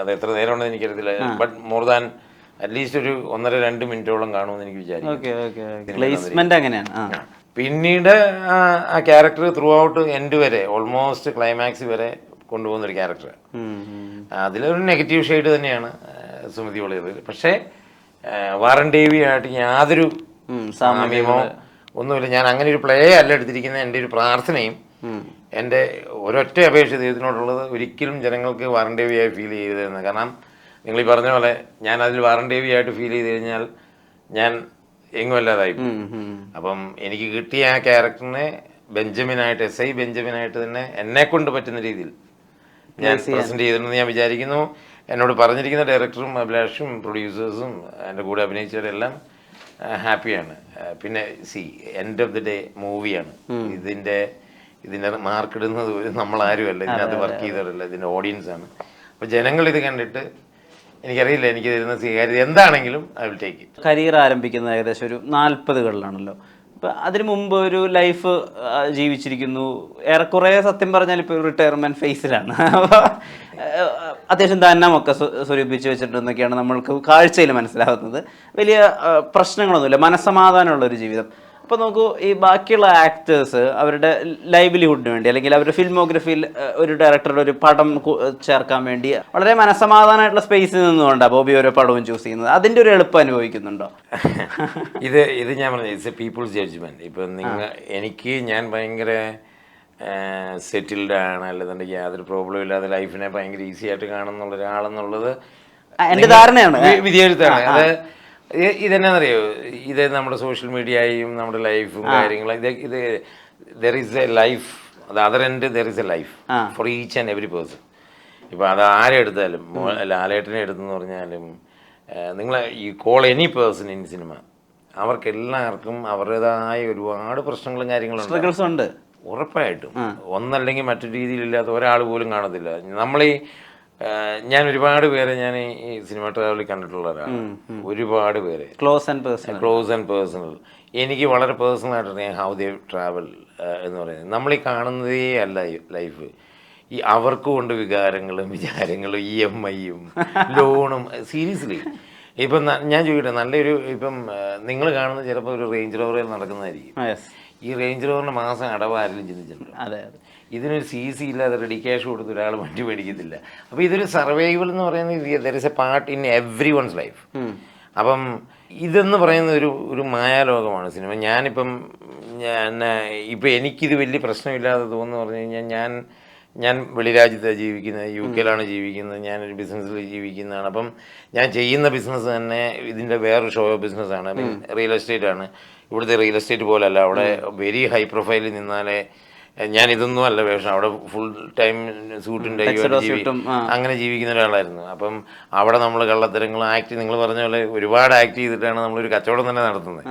അത് എത്ര നേരം ഉണ്ടെന്ന് എനിക്കറിയത്തില്ല, ബട്ട് മോർ ദാൻ അറ്റ്ലീസ്റ്റ് ഒരു 1.5-2 മിനിറ്റോളം കാണുമെന്ന് എനിക്ക് വിചാരിക്കും. പിന്നീട് ആ ക്യാരക്ടർ ത്രൂ ഔട്ട് എൻഡ് വരെ ഓൾമോസ്റ്റ് ക്ലൈമാക്സ് വരെ കൊണ്ടുപോകുന്നൊരു ക്യാരക്ടർ. അതിലൊരു നെഗറ്റീവ് ഷെയ്ഡ് തന്നെയാണ് സുമതി ഉള്ളത്. പക്ഷേ വാറൻ ഡേവി ആയിട്ട് യാതൊരു സാമ്യമോ ഒന്നുമില്ല. ഞാൻ അങ്ങനെ ഒരു പ്ലേ അല്ല എടുത്തിരിക്കുന്നത്. എൻ്റെ ഒരു പ്രാർത്ഥനയും എൻ്റെ ഒരൊറ്റ അപേക്ഷ ദൈവത്തിനോടുള്ളത്, ഒരിക്കലും ജനങ്ങൾക്ക് വാറണ്ടേവിയായി ഫീൽ ചെയ്തതെന്ന്. കാരണം നിങ്ങൾ ഈ പറഞ്ഞ പോലെ ഞാൻ അതിൽ വാറണ്ടേവിയായിട്ട് ഫീൽ ചെയ്ത് കഴിഞ്ഞാൽ ഞാൻ എങ്ങും അല്ലാതായി. അപ്പം എനിക്ക് കിട്ടിയ ആ ക്യാരക്ടറിനെ ബെഞ്ചമിനായിട്ട്, SI ബെഞ്ചമിനായിട്ട് തന്നെ എന്നെ കൊണ്ട് പറ്റുന്ന രീതിയിൽ ഞാൻ പ്രസൻറ്റ് ചെയ്തിട്ടുണ്ടെന്ന് ഞാൻ വിചാരിക്കുന്നു. എന്നോട് പറഞ്ഞിരിക്കുന്ന ഡയറക്ടറും അഭിലാഷും പ്രൊഡ്യൂസേഴ്സും എൻ്റെ കൂടെ അഭിനയിച്ചവരെല്ലാം ഹാപ്പിയാണ്. പിന്നെ എൻഡ് ഓഫ് ദി ഡേ മൂവിയാണ്. ഇതിൻ്റെ മാർക്കിടുന്നത് നമ്മളാരുമല്ല, ഇതിനകത്ത് വർക്ക് ചെയ്തവരല്ല, ഇതിൻ്റെ ഓഡിയൻസാണ്. അപ്പോൾ ജനങ്ങൾ ഇത് കണ്ടിട്ട്, എനിക്കറിയില്ല എനിക്ക് തരുന്ന സ്വീകാര്യത എന്താണെങ്കിലും I will take it. Career ആരംഭിക്കുന്നത് ഏകദേശം ഒരു 40കളിലാണല്ലോ. അപ്പം അതിന് മുമ്പ് ഒരു ലൈഫ് ജീവിച്ചിരിക്കുന്നു, ഏറെക്കുറെ സത്യം പറഞ്ഞാൽ ഇപ്പോൾ റിട്ടയർമെൻറ്റ് ഫേസിലാണ്. അപ്പോൾ അത്യാവശ്യം ധനമൊക്കെ സ്വരൂപിച്ച് വെച്ചിട്ടുണ്ടെന്നൊക്കെയാണ് നമ്മൾക്ക് കാഴ്ചയിൽ മനസ്സിലാകുന്നത്. വലിയ പ്രശ്നങ്ങളൊന്നുമില്ല, മനസ്സമാധാനമുള്ളൊരു ജീവിതം. അപ്പോൾ നോക്കൂ, ഈ ബാക്കിയുള്ള ആക്ടേഴ്സ് അവരുടെ ലൈവ്ലിഹുഡിന് വേണ്ടി അല്ലെങ്കിൽ അവരുടെ ഫിൽമോഗ്രഫിയിൽ ഒരു ഡയറക്ടറുടെ ഒരു പടം ചേർക്കാൻ വേണ്ടി വളരെ മനസ്സമാധാനമായിട്ടുള്ള സ്പേസിൽ നിന്നുകൊണ്ടാണ് ബോബി ഓരോ പടവും ചൂസ് ചെയ്യുന്നത്. അതിൻ്റെ ഒരു എളുപ്പം അനുഭവിക്കുന്നുണ്ടോ? ഇത് ഞാൻ പറഞ്ഞു, ഇറ്റ്സ് എ പീപ്പിൾസ് ജഡ്ജ്മെൻറ്റ്. ഇപ്പം ഞാൻ ഭയങ്കര സെറ്റിൽഡ് ആണ്, അല്ലെന്നുണ്ടെങ്കിൽ യാതൊരു പ്രോബ്ലം ഇല്ലാതെ ലൈഫിനെ ഭയങ്കര ഈസി ആയിട്ട് കാണുന്നുള്ള ഒരാളെന്നുള്ളത് എൻ്റെ ധാരണയാണ്, വിധിയെഴുത്താണ്. അത് ഇതെന്നാന്നറിയോ, ഇത് നമ്മുടെ സോഷ്യൽ മീഡിയയും നമ്മുടെ ലൈഫും കാര്യങ്ങളും ഇത് ദർ ഈസ് എ ലൈഫ്, അത് other end there is A life for each and every person. ഇപ്പോൾ അത് ആരെടുത്താലും, ലാലേട്ടനെ എടുത്തെന്ന് പറഞ്ഞാലും, നിങ്ങൾ ഈ call any person in cinema, അവർക്കെല്ലാവർക്കും അവരുടേതായ ഒരുപാട് പ്രശ്നങ്ങളും കാര്യങ്ങളും ഉണ്ട്. ഉറപ്പായിട്ടും ഒന്നല്ലെങ്കിൽ മറ്റൊരു രീതിയിലില്ലാത്ത ഒരാൾ പോലും കാണത്തില്ല. ഞാൻ ഒരുപാട് പേരെ ഞാൻ ഈ സിനിമ ട്രാവലിൽ കണ്ടിട്ടുള്ള ഒരാളാണ്. ഒരുപാട് പേര് ക്ലോസ് ആൻഡ് പേഴ്സണൽ. എനിക്ക് വളരെ പേഴ്സണൽ ആയിട്ട് ഹൗ ദേ ട്രാവൽ എന്ന് പറയുന്നത്. നമ്മളീ കാണുന്നതേ അല്ല ലൈഫ്. ഈ അവർക്കും ഉണ്ട് വികാരങ്ങളും വിചാരങ്ങളും, EMIയും ലോണും. സീരിയസ്ലി ഇപ്പം ഞാൻ ചോദിക്കട്ടെ, നല്ലൊരു ഇപ്പം നിങ്ങൾ കാണുന്നത് ചിലപ്പോൾ ഒരു റേഞ്ച് റോവറിൽ നടക്കുന്നതായിരിക്കും. ഈ റേഞ്ച് റോവറിൻ്റെ മാസം അടവ് ആരെങ്കിലും ചിന്തിച്ചിട്ടുണ്ട്? അതെ. ഇതിനൊരു CC ഇല്ലാതെ റെഡി ക്യാഷ് കൊടുത്ത് ഒരാൾ വണ്ടി മേടിക്കത്തില്ല. അപ്പോൾ ഇതൊരു സർവൈവൽ എന്ന് പറയുന്നത് there is A part in every once life. അപ്പം ഇതെന്ന് പറയുന്ന ഒരു മായാലോകമാണ് സിനിമ. ഇപ്പം എനിക്കിത് വലിയ പ്രശ്നമില്ലാതെ തോന്നുന്നു പറഞ്ഞു കഴിഞ്ഞാൽ, ഞാൻ വെളിരാജ്യത്താണ് ജീവിക്കുന്നത്, UK ജീവിക്കുന്നത്, ഞാനൊരു ബിസിനസ്സിൽ ജീവിക്കുന്നതാണ്. അപ്പം ഞാൻ ചെയ്യുന്ന ബിസിനസ് തന്നെ ഇതിൻ്റെ വേറൊരു ഷോ ബിസിനസ്സാണ്. റിയൽ എസ്റ്റേറ്റ് ആണ്. ഇവിടുത്തെ റിയൽ എസ്റ്റേറ്റ് പോലല്ല, അവിടെ വെരി ഹൈ പ്രൊഫൈലിൽ നിന്നാലേ ഞാൻ ഇതൊന്നും അല്ല വേഷം. അവിടെ ഫുൾ ടൈം സൂട്ടും ടൈയും അങ്ങനെ ജീവിക്കുന്ന ഒരാളായിരുന്നു. അപ്പം അവിടെ നമ്മൾ കള്ളത്തരങ്ങൾ നിങ്ങൾ പറഞ്ഞ പോലെ ഒരുപാട് ആക്ട് ചെയ്തിട്ടാണ് നമ്മളൊരു കച്ചവടം തന്നെ നടത്തുന്നത്.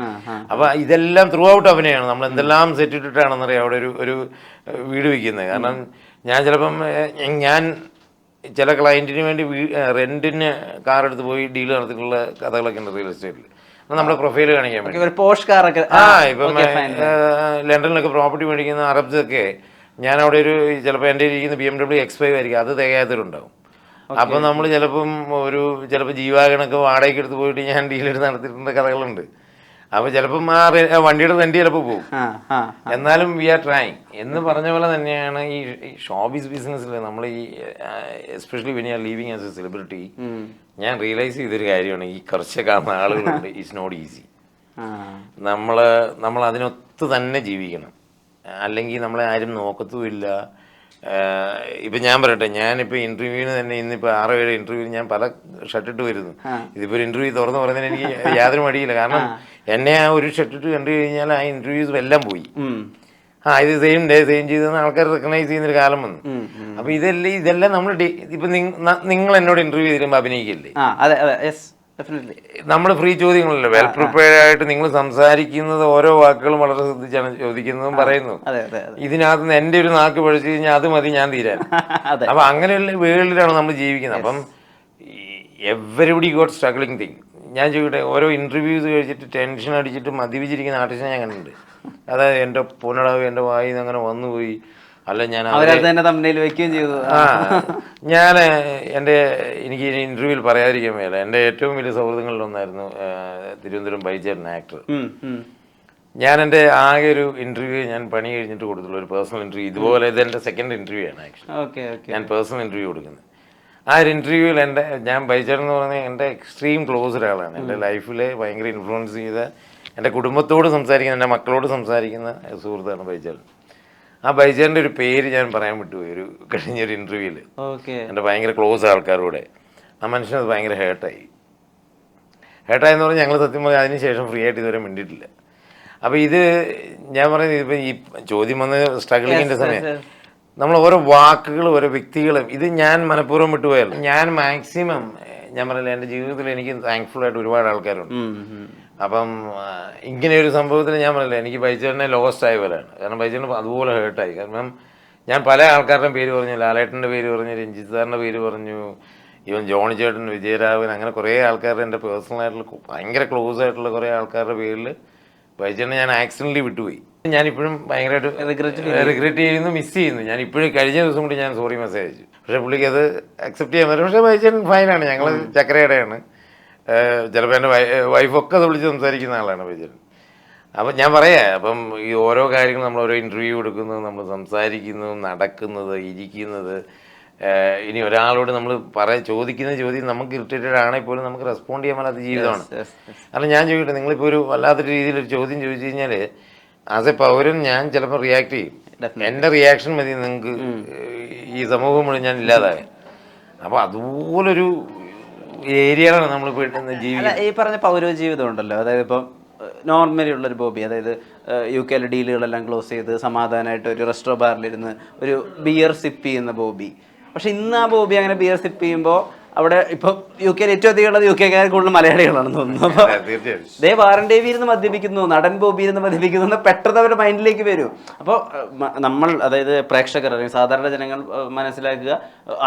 അപ്പം ഇതെല്ലാം ത്രൂ ഔട്ട് അഭിനയമാണ്. നമ്മൾ എന്തെല്ലാം സെറ്റ് ഇട്ടിട്ടാണെന്നറിയാം അവിടെ ഒരു വീട് വയ്ക്കുന്നത്. കാരണം ഞാൻ ചില ക്ലയൻറ്റിന് വേണ്ടി റെൻറ്റിന് കാർ എടുത്ത് പോയി ഡീൽ നടത്തിയിട്ടുള്ള കഥകളൊക്കെ ഉണ്ട് റിയൽ എസ്റ്റേറ്റിൽ. നമ്മുടെ പ്രൊഫൈൽ കാണിക്കാൻ വേണ്ടി. ഇപ്പം ലണ്ടനിലൊക്കെ പ്രോപ്പർട്ടി മേടിക്കുന്ന അറബ്സൊക്കെ, ഞാൻ അവിടെ ചിലപ്പോൾ എൻ്റെ ഇരിക്കുന്ന BMW X5 ആയിരിക്കും, അത് തികയാത്തവരുണ്ടാവും. അപ്പം നമ്മൾ ചിലപ്പോൾ ജീവാഗണൊക്കെ വാടകയ്ക്ക് എടുത്ത് പോയിട്ട് ഞാൻ ഡീലെടുത്ത് നടത്തിയിട്ടുള്ള കഥകളുണ്ട്. അപ്പോൾ ചിലപ്പം ആ വണ്ടിയുടെ റെന്റ് ചിലപ്പോൾ പോകും. എന്നാലും വി ആർ ട്രൈങ് എന്ന് പറഞ്ഞ പോലെ തന്നെയാണ് ഈ ഷോബിസ് ബിസിനസ്സിൽ നമ്മൾ especially when you are living as a celebrity. ഞാൻ റിയലൈസ് ചെയ്തൊരു കാര്യമാണ്, ഈ കുറച്ചൊക്കെ ആളുകളുണ്ട്, ഇറ്റ്സ് നോട്ട് ഈസി. നമ്മൾ അതിനൊത്ത് തന്നെ ജീവിക്കണം, അല്ലെങ്കിൽ നമ്മളെ ആരും നോക്കത്തുമില്ല. ഇപ്പം ഞാൻ പറയട്ടെ, ഞാനിപ്പോൾ ഇൻ്റർവ്യൂവിന് തന്നെ ഇന്നിപ്പോൾ 6-7 ഇൻ്റർവ്യൂവിന് ഞാൻ പല ഷർട്ടിട്ട് വരുന്നു. ഇതിപ്പോൾ ഒരു ഇൻ്റർവ്യൂ തുറന്ന് പറയുന്നതിന് എനിക്ക് യാതൊരു മടിയില്ല. കാരണം എന്നെ ആ ഒരു ഷർട്ടിട്ട് കണ്ടു കഴിഞ്ഞാൽ ആ ഇൻ്റർവ്യൂസ് എല്ലാം പോയി. ഇത് സെയിം ചെയ്തെന്ന് ആൾക്കാർ റെക്കഗ്നൈസ് ചെയ്യുന്നൊരു കാലം വന്നു. അപ്പോൾ ഇതെല്ലാം നമ്മൾ ഇപ്പം നിങ്ങൾ എന്നോട് ഇൻ്റർവ്യൂ ചെയ്തിരുമ്പോൾ അഭിനയിക്കില്ലേ? നമ്മൾ ഫ്രീ ചോദ്യങ്ങളല്ലോ, വെൽ പ്രിപ്പയർഡ് ആയിട്ട് നിങ്ങൾ സംസാരിക്കുന്നത് ഓരോ വാക്കുകളും വളരെ ശ്രദ്ധിച്ചാണ് ചോദിക്കുന്നതും പറയുന്നു. ഇതിനകത്ത് നിന്ന് എൻ്റെ ഒരു നാക്ക് പഠിച്ചു കഴിഞ്ഞാൽ അത് മതി ഞാൻ തീരാൻ. അപ്പം അങ്ങനെയുള്ള വേൾഡിലാണ് നമ്മൾ ജീവിക്കുന്നത്. അപ്പം എവരിബഡി ഗോട്ട് സ്ട്രഗ്ലിംഗ് തിങ്. ഞാൻ ചോദിക്കട്ടെ, ഓരോ ഇൻ്റർവ്യൂസ് കഴിച്ചിട്ട് ടെൻഷൻ അടിച്ചിട്ട് മദ്യപിച്ചിരിക്കുന്ന ആർട്ടിസ്റ്റിനെ ഞാൻ കണ്ടിട്ടുണ്ട്. അതായത് എൻ്റെ പൊന്നടാവ് എൻ്റെ വായിൽ നിന്ന് അങ്ങനെ വന്നുപോയി, അല്ല ഞാൻ എനിക്ക് ഇന്റർവ്യൂവിൽ പറയാതിരിക്കാൻ മേല. എൻ്റെ ഏറ്റവും വലിയ സൗഹൃദങ്ങളിലൊന്നായിരുന്നു തിരുവനന്തപുരം ബൈജേട്ടൻ ആക്ടർ. ഞാൻ എൻ്റെ ആകെ ഒരു ഇന്റർവ്യൂ ഞാൻ പണി കഴിഞ്ഞിട്ട് കൊടുത്തുള്ളൂ, ഒരു പേഴ്സണൽ ഇന്റർവ്യൂ. ഇതുപോലെ ഇത് എൻ്റെ സെക്കൻഡ് ഇന്റർവ്യൂ ആണ് ആക്ച്വലി ഞാൻ പേഴ്സണൽ ഇന്റർവ്യൂ കൊടുക്കുന്നത്. ആ ഒരു ഇന്റർവ്യൂവിൽ ഞാൻ ബൈജേട്ടൻ എന്ന് പറഞ്ഞാൽ എൻ്റെ എക്സ്ട്രീം ക്ലോസ് ഒരാളാണ്. എൻ്റെ ലൈഫിൽ ഭയങ്കര ഇൻഫ്ലുവൻസ് ചെയ്ത എൻ്റെ കുടുംബത്തോട് സംസാരിക്കുന്ന, എൻ്റെ മക്കളോട് സംസാരിക്കുന്ന സുഹൃത്താണ് ബൈജേട്ടൻ. ആ ബൈജേട്ടൻ്റെ ഒരു പേര് ഞാൻ പറയാൻ വിട്ടുപോയി ഒരു കഴിഞ്ഞൊരു ഇൻ്റർവ്യൂവിൽ. എൻ്റെ ഭയങ്കര ക്ലോസ് ആൾക്കാരുടെ. ആ മനുഷ്യനത് ഭയങ്കര ഹേർട്ടായെന്ന് പറഞ്ഞാൽ ഞങ്ങൾ സത്യം പറഞ്ഞാൽ അതിന് ശേഷം ഫ്രീ ആയിട്ട് ഇതുവരെ മിണ്ടിയിട്ടില്ല. അപ്പോൾ ഇത് ഞാൻ പറയുന്നത് ഇപ്പം ഈ ചോദ്യം വന്ന് സ്ട്രഗിളിങ്ങിൻ്റെ സമയം നമ്മൾ ഓരോ വാക്കുകൾ ഓരോ വ്യക്തികളും ഇത് ഞാൻ മനഃപൂർവ്വം വിട്ടുപോയല്ല. ഞാൻ മാക്സിമം ഞാൻ പറയില്ല, എൻ്റെ ജീവിതത്തിൽ എനിക്ക് താങ്ക്ഫുള്ളായിട്ട് ഒരുപാട് ആൾക്കാരുണ്ട്. അപ്പം ഇങ്ങനെ ഒരു സംഭവത്തിൽ ഞാൻ പറയില്ല, എനിക്ക് ബൈജേട്ടനെ ലോസ്റ്റ് ആയ പോലെയാണ്. കാരണം ബൈജേട്ടൻ അതുപോലെ ഹേർട്ടായി. കാരണം ഞാൻ പല ആൾക്കാരുടെയും പേര് പറഞ്ഞു, ലാലേട്ടൻ്റെ പേര് പറഞ്ഞു, രഞ്ജിത്ത് സാറിൻ്റെ പേര് പറഞ്ഞു, ഈവൻ ജോണി ചേട്ടൻ, വിജയരാഘവൻ, അങ്ങനെ കുറേ ആൾക്കാരുടെ എൻ്റെ പേഴ്സണലായിട്ടുള്ള ഭയങ്കര ക്ലോസ് ആയിട്ടുള്ള കുറേ ആൾക്കാരുടെ പേരിൽ ബൈജേട്ടനെ ഞാൻ ആക്സിഡൻ്റലി വിട്ടുപോയി. ഞാനിപ്പോഴും ഭയങ്കരമായിട്ട് റിഗ്രറ്റ് ചെയ്യുന്നു, മിസ് ചെയ്യുന്നു. ഞാൻ ഇപ്പോഴും കഴിഞ്ഞ ദിവസം കൂടി ഞാൻ സോറി മെസ്സേജ് അയച്ചു. പക്ഷേ പുള്ളിക്ക് അത് അക്സെപ്റ്റ് ചെയ്യാൻ പറ്റും. പക്ഷേ ബൈജേട്ടൻ ഫൈനാണ്, ഞങ്ങൾ ചക്കരയുടെയാണ്. ചിലപ്പോൾ എൻ്റെ വൈഫൊക്കെ അത് വിളിച്ച് സംസാരിക്കുന്ന ആളാണ് ബൈജേട്ടൻ. അപ്പം ഞാൻ പറയാം, അപ്പം ഈ ഓരോ കാര്യങ്ങളും നമ്മൾ ഓരോ ഇൻ്റർവ്യൂ എടുക്കുന്നത്, നമ്മൾ സംസാരിക്കുന്നത്, നടക്കുന്നത്, ഇരിക്കുന്നത്, ഇനി ഒരാളോട് നമ്മൾ ചോദിക്കുന്ന ചോദ്യം നമുക്ക് ഇറിറ്റേറ്റഡ് ആണെങ്കിൽ പോലും നമുക്ക് റെസ്പോണ്ട് ചെയ്യാൻ പറ്റാത്ത ജീവിതമാണ്. കാരണം ഞാൻ ചോദിക്കട്ടെ, നിങ്ങളിപ്പോൾ ഒരു വല്ലാത്തൊരു രീതിയിലൊരു ചോദ്യം ചോദിച്ചു കഴിഞ്ഞാൽ ആസ് എ പൗരൻ ഞാൻ ചിലപ്പോൾ റിയാക്ട് ചെയ്യും. എൻ്റെ റിയാക്ഷൻ മതി നിങ്ങൾക്ക് ഈ സമൂഹം മുഴുവൻ ഞാൻ ഇല്ലാതായ. അപ്പോൾ അതുപോലൊരു ഏരിയയിലാണ് നമ്മളിപ്പോൾ ജീവിക്കുന്നത്. ഈ പറഞ്ഞ പൗര ജീവിതം ഉണ്ടല്ലോ, അതായത് ഇപ്പം നോർമലി ഉള്ളൊരു ബോബി, അതായത് UK ഡീലുകളെല്ലാം ക്ലോസ് ചെയ്ത് സമാധാനമായിട്ട് ഒരു റെസ്റ്റോ ബാറിലിരുന്ന് ഒരു ബിയർ സിപ്പ് ചെയ്യുന്ന ബോബി. പക്ഷെ ഇന്ന് ആ ബോബി അങ്ങനെ ബിയർ സിപ്പ് ചെയ്യുമ്പോൾ അവിടെ ഇപ്പം UK ഏറ്റവും അധികം ഉള്ളത് UK കൂടുതൽ മലയാളികളാണെന്ന് തോന്നുന്നു. അപ്പോൾ ദേ വാറന്റേവി ഇരുന്ന് മദ്യപിക്കുന്നു, നടൻ ബോബി ഇരുന്ന് മദ്യപിക്കുന്നു എന്ന് പെട്ടെന്ന് അവരുടെ മൈൻഡിലേക്ക് വരും. അപ്പോൾ നമ്മൾ, അതായത് പ്രേക്ഷകർ അല്ലെങ്കിൽ സാധാരണ ജനങ്ങൾ മനസ്സിലാക്കുക,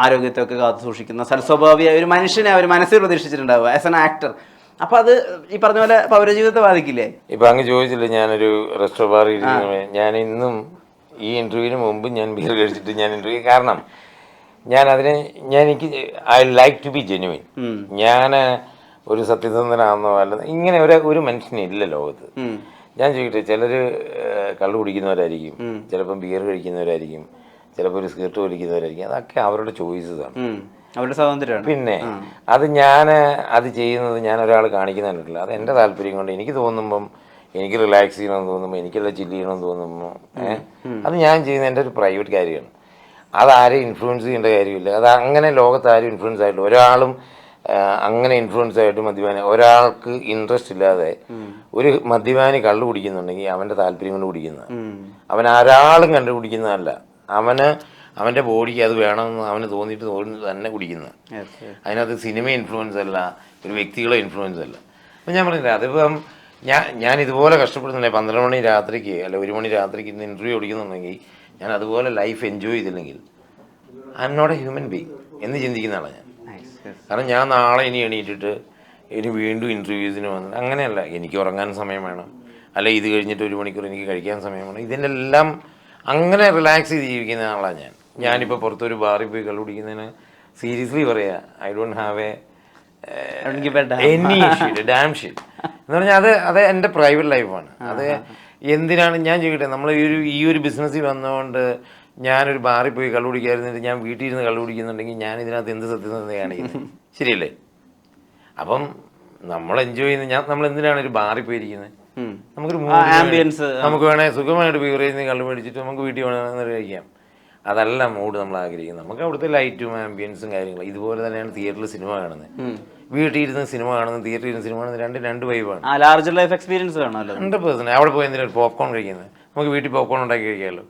ആരോഗ്യത്തെയൊക്കെ കാത്തു സൂക്ഷിക്കുന്ന സൽസ്വഭാവിയായ ഒരു മനുഷ്യനെ അവർ മനസ്സിൽ പ്രതീക്ഷിച്ചിട്ടുണ്ടാവുക ആസ് എൻ ആക്ടർ. അപ്പോൾ അത് ഈ പറഞ്ഞ പോലെ പൗരജീവിതത്തെ ബാധിക്കില്ലേ? ഇപ്പം അങ്ങ് ചോദിച്ചില്ല, ഞാനൊരു റെസ്റ്റോ ബാറിൽ ഞാൻ ഇന്നും ഈ ഇൻ്റർവ്യൂവിന് മുമ്പ് ഞാൻ ബിയർ കഴിച്ചിട്ട് ഞാൻ ഇൻ്റർവ്യൂ, കാരണം എനിക്ക് I like to be genuine. ഞാൻ ഒരു സത്യസന്ധനാണെന്നോ അല്ല, ഇങ്ങനെ ഒരു മനുഷ്യനില്ല ലോകത്ത്. ഞാൻ ചോദിക്കട്ടെ, ചിലർ കള്ളു കുടിക്കുന്നവരായിരിക്കും, ചിലപ്പം ബിയർ കഴിക്കുന്നവരായിരിക്കും, ചിലപ്പോൾ ഒരു സിഗരറ്റ് വലിക്കുന്നവരായിരിക്കും. അതൊക്കെ അവരുടെ ചോയ്സസാണ്, അവരുടെ സ്വാതന്ത്ര്യമാണ്. പിന്നെ അത് അത് ചെയ്യുന്നത് ഞാൻ ഒരാൾ കാണിക്കുന്ന കണ്ടിട്ടില്ല. അത് എൻ്റെ താല്പര്യം കൊണ്ട് എനിക്ക് തോന്നുമ്പം, എനിക്ക് റിലാക്സ് ചെയ്യണമെന്ന് തോന്നുമ്പോൾ, എനിക്കെല്ലാം ചില്ല് ചെയ്യണമെന്ന് തോന്നുമ്പോൾ അത് ഞാൻ ചെയ്യുന്ന എൻ്റെ ഒരു പ്രൈവറ്റ് കാര്യമാണ്. അതാരും ഇൻഫ്ലുവൻസ് ചെയ്യേണ്ട കാര്യമില്ല. അത് അങ്ങനെ ലോകത്ത് ആരും ഇൻഫ്ലുവൻസ് ആയിട്ടില്ല. ഒരാളും അങ്ങനെ ഇൻഫ്ലുവൻസ് ആയിട്ട് മദ്യപാനി, ഒരാൾക്ക് ഇൻട്രസ്റ്റ് ഇല്ലാതെ ഒരു മദ്യപാനി കള്ളു കുടിക്കുന്നുണ്ടെങ്കിൽ അവൻ്റെ താല്പര്യം കൊണ്ട് കുടിക്കുന്നത്, അവൻ ആരാളും കണ്ടുപിടിക്കുന്നതല്ല. അവൻ്റെ ബോഡിക്ക് അത് വേണമെന്ന് അവന് തോന്നിയിട്ട് തന്നെ കുടിക്കുന്നത്. അതിനകത്ത് സിനിമ ഇൻഫ്ലുവൻസ് അല്ല, ഒരു വ്യക്തികളെ ഇൻഫ്ലുവൻസ് അല്ല. അപ്പം ഞാൻ പറഞ്ഞില്ല, അതിപ്പം ഞാൻ ഇതുപോലെ കഷ്ടപ്പെടുന്നില്ല. 12 മണി രാത്രിക്ക് അല്ല 1 മണി രാത്രിക്ക് ഇന്ന് ഇൻ്റർവ്യൂ ഓടിക്കുന്നുണ്ടെങ്കിൽ ഞാൻ അതുപോലെ ലൈഫ് എൻജോയ് ചെയ്തില്ലെങ്കിൽ I am not a human being എന്ന് ചിന്തിക്കുന്ന ആളാണ് ഞാൻ. കാരണം ഞാൻ നാളെ ഇനി എണീറ്റിട്ട് ഇനി വീണ്ടും ഇൻ്റർവ്യൂസിന് വന്ന് അങ്ങനെയല്ല. എനിക്ക് ഉറങ്ങാൻ സമയം വേണം, അല്ല ഇത് കഴിഞ്ഞിട്ട് 1 മണിക്കൂർ എനിക്ക് കഴിക്കാൻ സമയം വേണം. ഇതിൻ്റെ എല്ലാം അങ്ങനെ റിലാക്സ് ചെയ്ത് ജീവിക്കുന്ന ആളാണ് ഞാനിപ്പോൾ പുറത്തൊരു ബാറിൽ പോയി കള്ളു കുടിക്കുന്നതിന് സീരിയസ്ലി പറയാ, I don't have any sheet dam sheet എന്ന് പറഞ്ഞാൽ അത് എൻ്റെ പ്രൈവറ്റ് ലൈഫാണ്. അത് എന്തിനാണ് ഞാൻ ചോദിക്കട്ടെ, നമ്മൾ ഈ ഒരു ബിസിനസ്സിൽ വന്നതുകൊണ്ട് ഞാനൊരു ബാറിൽ പോയി കള്ളു കുടിക്കാതിരുന്നിട്ട് ഞാൻ വീട്ടിൽ ഇരുന്ന് കള്ളു കുടിക്കുന്നുണ്ടെങ്കിൽ ഞാൻ ഇതിനകത്ത് എന്ത് സത്യസന്ധത കാണിക്കുന്നത്? ശരിയല്ലേ? അപ്പം നമ്മൾ എൻജോയ് ചെയ്യുന്ന നമ്മൾ എന്തിനാണ് ഒരു ബാറിൽ പോയിരിക്കുന്നത്? നമുക്കൊരു ആംബിയൻസ്, നമുക്ക് വേണേൽ സുഖമായിട്ട് ബീവറേജിൽ നിന്ന് കള്ളു മേടിച്ചിട്ട് നമുക്ക് വീട്ടിൽ വേണമെന്ന് കഴിക്കാം. അതല്ല മൂഡ് നമ്മൾ ആഗ്രഹിക്കുന്നത്. നമുക്ക് അവിടുത്തെ ലൈറ്റും ആംബിയൻസും കാര്യങ്ങളും. ഇതുപോലെ തന്നെയാണ് തിയേറ്ററിൽ സിനിമ കാണുന്നത്. വീട്ടിൽ ഇരുന്ന് സിനിമ കാണുന്നത്, തിയേറ്ററിൽ ഇരുന്ന് സിനിമ കാണുന്നത് രണ്ട് വൈബാണ്. ലാർജർ ലൈഫ് എക്സ്പീരിയൻസ് വേണമല്ലോ. 100%. അവിടെ പോയി എന്തിനാണ് പോപ്കോൺ കഴിക്കുന്നത്? നമുക്ക് വീട്ടിൽ പോപ്കോൺ ഉണ്ടാക്കി കഴിക്കാമല്ലോ.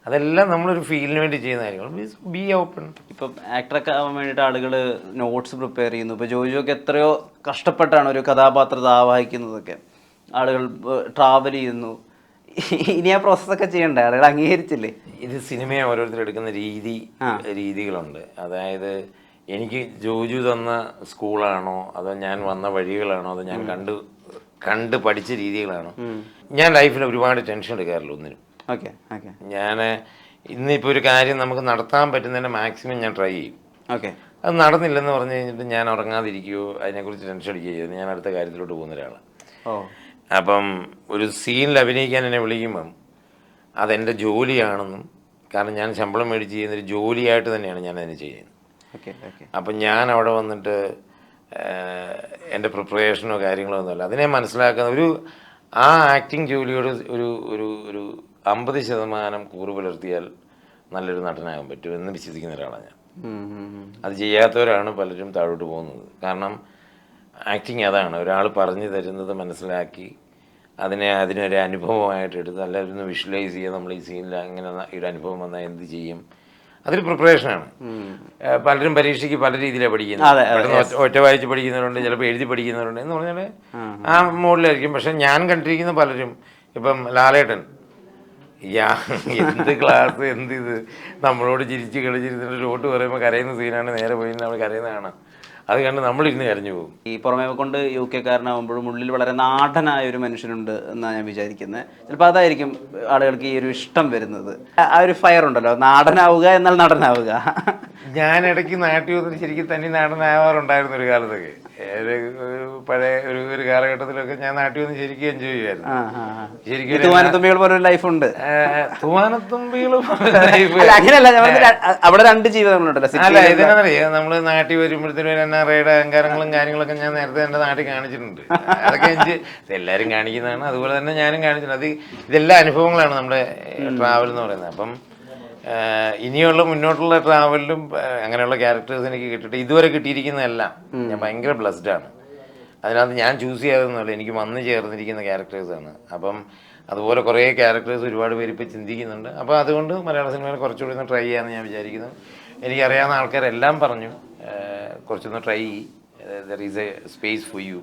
അതെല്ലാം നമ്മളൊരു ഫീലിന് വേണ്ടി ചെയ്യുന്ന കാര്യങ്ങൾ. B open. ഇപ്പം ആക്ടറൊക്കെ ആവാൻ വേണ്ടിയിട്ട് ആളുകൾ നോട്ട്സ് പ്രിപ്പയർ ചെയ്യുന്നു. ഇപ്പോൾ ജോജുവൊക്കെ എത്രയോ കഷ്ടപ്പെട്ടാണ് ഒരു കഥാപാത്രത്തെ ആവാഹിക്കുന്നതൊക്കെ. ആളുകൾ ട്രാവൽ ചെയ്യുന്നു. ഇനി ആ പ്രോസസ്സൊക്കെ ചെയ്യണ്ടേ? ആളുകൾ അംഗീകരിച്ചില്ലേ? ഇത് സിനിമയെ ഓരോരുത്തർ എടുക്കുന്ന രീതികളുണ്ട്. അതായത് എനിക്ക് ജോജു തന്ന സ്കൂളാണോ, അതോ ഞാൻ വന്ന വഴികളാണോ, അതോ ഞാൻ കണ്ട് പഠിച്ച രീതികളാണോ? ഞാൻ ലൈഫിൽ ഒരുപാട് ടെൻഷൻ എടുക്കാറില്ല ഒന്നിനും. ഞാൻ ഇന്നിപ്പോൾ ഒരു കാര്യം നമുക്ക് നടത്താൻ പറ്റുന്നതിൻ്റെ മാക്സിമം ഞാൻ ട്രൈ ചെയ്യും. അത് നടന്നില്ലെന്ന് പറഞ്ഞു കഴിഞ്ഞിട്ട് ഞാൻ ഉറങ്ങാതിരിക്കുകയോ അതിനെക്കുറിച്ച് ടെൻഷൻ അടിക്കുകയോ ചെയ്തു ഞാൻ അടുത്ത കാര്യത്തിലോട്ട് പോകുന്ന ഒരാളാണ്. അപ്പം ഒരു സീനിൽ അഭിനയിക്കാൻ എന്നെ വിളിക്കുമ്പം അതെൻ്റെ ജോലിയാണെന്നും, കാരണം ഞാൻ ശമ്പളം മേടിച്ച് ചെയ്യുന്നൊരു ജോലിയായിട്ട് തന്നെയാണ് ഞാൻ അതിന് ചെയ്യുന്നത്. അപ്പം ഞാൻ അവിടെ വന്നിട്ട് എൻ്റെ പ്രിപ്പറേഷനോ കാര്യങ്ങളോ ഒന്നുമല്ല. അതിനെ മനസ്സിലാക്കുന്ന ആ ആക്ടിങ് ജോലിയോട് ഒരു ഒരു ഒരു 50% കൂറ് പുലർത്തിയാൽ നല്ലൊരു നടനാകാൻ പറ്റുമെന്ന് വിശ്വസിക്കുന്ന ഒരാളാണ് ഞാൻ. അത് ചെയ്യാത്തവരാണ് പലരും താഴോട്ട് പോകുന്നത്. കാരണം ആക്ടിങ് അതാണ്, ഒരാൾ പറഞ്ഞു തരുന്നത് മനസ്സിലാക്കി അതിനൊരു അനുഭവമായിട്ട് എടുത്ത് എല്ലാവരും വിഷ്വലൈസ് ചെയ്യുക. നമ്മൾ ഈ സീനിൽ അങ്ങനെ ഒരു അനുഭവം വന്നാൽ എന്ത് ചെയ്യും, അതൊരു പ്രിപ്പറേഷനാണ്. പലരും പരീക്ഷയ്ക്ക് പല രീതിയിലാണ് പഠിക്കുന്നത്. ഒറ്റ വായിച്ച് പഠിക്കുന്നവരുണ്ട്, ചിലപ്പോൾ എഴുതി പഠിക്കുന്നവരുണ്ട്. എന്ന് പറഞ്ഞാൽ ആ മോഡിലായിരിക്കും. പക്ഷെ ഞാൻ കണ്ടിരിക്കുന്ന പലരും, ഇപ്പം ലാലേട്ടൻ, എന്ത് ക്ലാസ്, എന്ത് ഇത്, നമ്മളോട് ചിരിച്ച് കളിച്ചിരുന്നിട്ട് ഷോട്ട് പറയുമ്പോൾ കരയുന്ന സീനാണ്, നേരെ പോയി നമ്മൾ കരയുന്നതാണ്. അത് കണ്ട് നമ്മളിരുന്ന് കരഞ്ഞു പോകും. ഈ പുറമേ കൊണ്ട് UK കാരനാകുമ്പോഴും ഉള്ളിൽ വളരെ നാടനായ ഒരു മനുഷ്യനുണ്ട് എന്നാണ് ഞാൻ വിചാരിക്കുന്നത്. ചിലപ്പോൾ അതായിരിക്കും ആളുകൾക്ക് ഈ ഒരു ഇഷ്ടം വരുന്നത്. ആ ഒരു ഫയർ ഉണ്ടല്ലോ, നാടനാവുക എന്നാൽ നടനാവുക. ഞാൻ ഇടയ്ക്ക് നാട്ടിൽ വന്നിട്ട് ശരിക്കും തന്നെ നാടനാവാറുണ്ടായിരുന്നു ഒരു കാലത്തൊക്കെ. പഴയ ഒരു കാലഘട്ടത്തിലൊക്കെ ഞാൻ നാട്ടിൽ വന്ന് ശരിക്കും എൻജോയ് ചെയ്യുമായിരുന്നു. ശരിക്കും തൂവാനത്തുമ്പികൾ പോലെ ലൈഫുണ്ട്. തൂവാനത്തുമ്പികൾ അങ്ങനെയല്ല, അവിടെ 2 ജീവിതങ്ങളുണ്ടല്ലോ. അല്ല, ഇതിനറിയാം, നമ്മള് നാട്ടിൽ വരുമ്പോഴത്തേനും NRIയുടെ അഹങ്കാരങ്ങളും കാര്യങ്ങളൊക്കെ ഞാൻ നേരത്തെ എൻ്റെ നാട്ടിൽ കാണിച്ചിട്ടുണ്ട്. അതൊക്കെ എല്ലാവരും കാണിക്കുന്നതാണ്, അതുപോലെ തന്നെ ഞാനും കാണിച്ചിട്ടുണ്ട്. ഇതെല്ലാം അനുഭവങ്ങളാണ് നമ്മുടെ ട്രാവൽ എന്ന് പറയുന്നത്. അപ്പം ഇനിയുള്ള മുന്നോട്ടുള്ള ട്രാവലിലും അങ്ങനെയുള്ള ക്യാരക്ടേഴ്സ് എനിക്ക് കിട്ടിയിട്ട് ഇതുവരെ കിട്ടിയിരിക്കുന്നതെല്ലാം ഞാൻ ഭയങ്കര ബ്ലെസ്ഡ് ആണ്. അതിനകത്ത് ഞാൻ ചൂസ് ചെയ്യാതൊന്നുമല്ല, എനിക്ക് വന്നു ചേർന്നിരിക്കുന്ന ക്യാരക്ടേഴ്സാണ്. അപ്പം അതുപോലെ കുറേ ക്യാരക്ടേഴ്സ് ഒരുപാട് പേര് ഇപ്പോൾ ചിന്തിക്കുന്നുണ്ട്. അപ്പോൾ അതുകൊണ്ട് മലയാള സിനിമയിൽ കുറച്ചുകൂടി ഒന്ന് ട്രൈ ചെയ്യാമെന്ന് ഞാൻ വിചാരിക്കുന്നു. എനിക്കറിയാവുന്ന ആൾക്കാരെല്ലാം പറഞ്ഞു കുറച്ചൊന്ന് ട്രൈ ചെയ്യും, there is a space for you.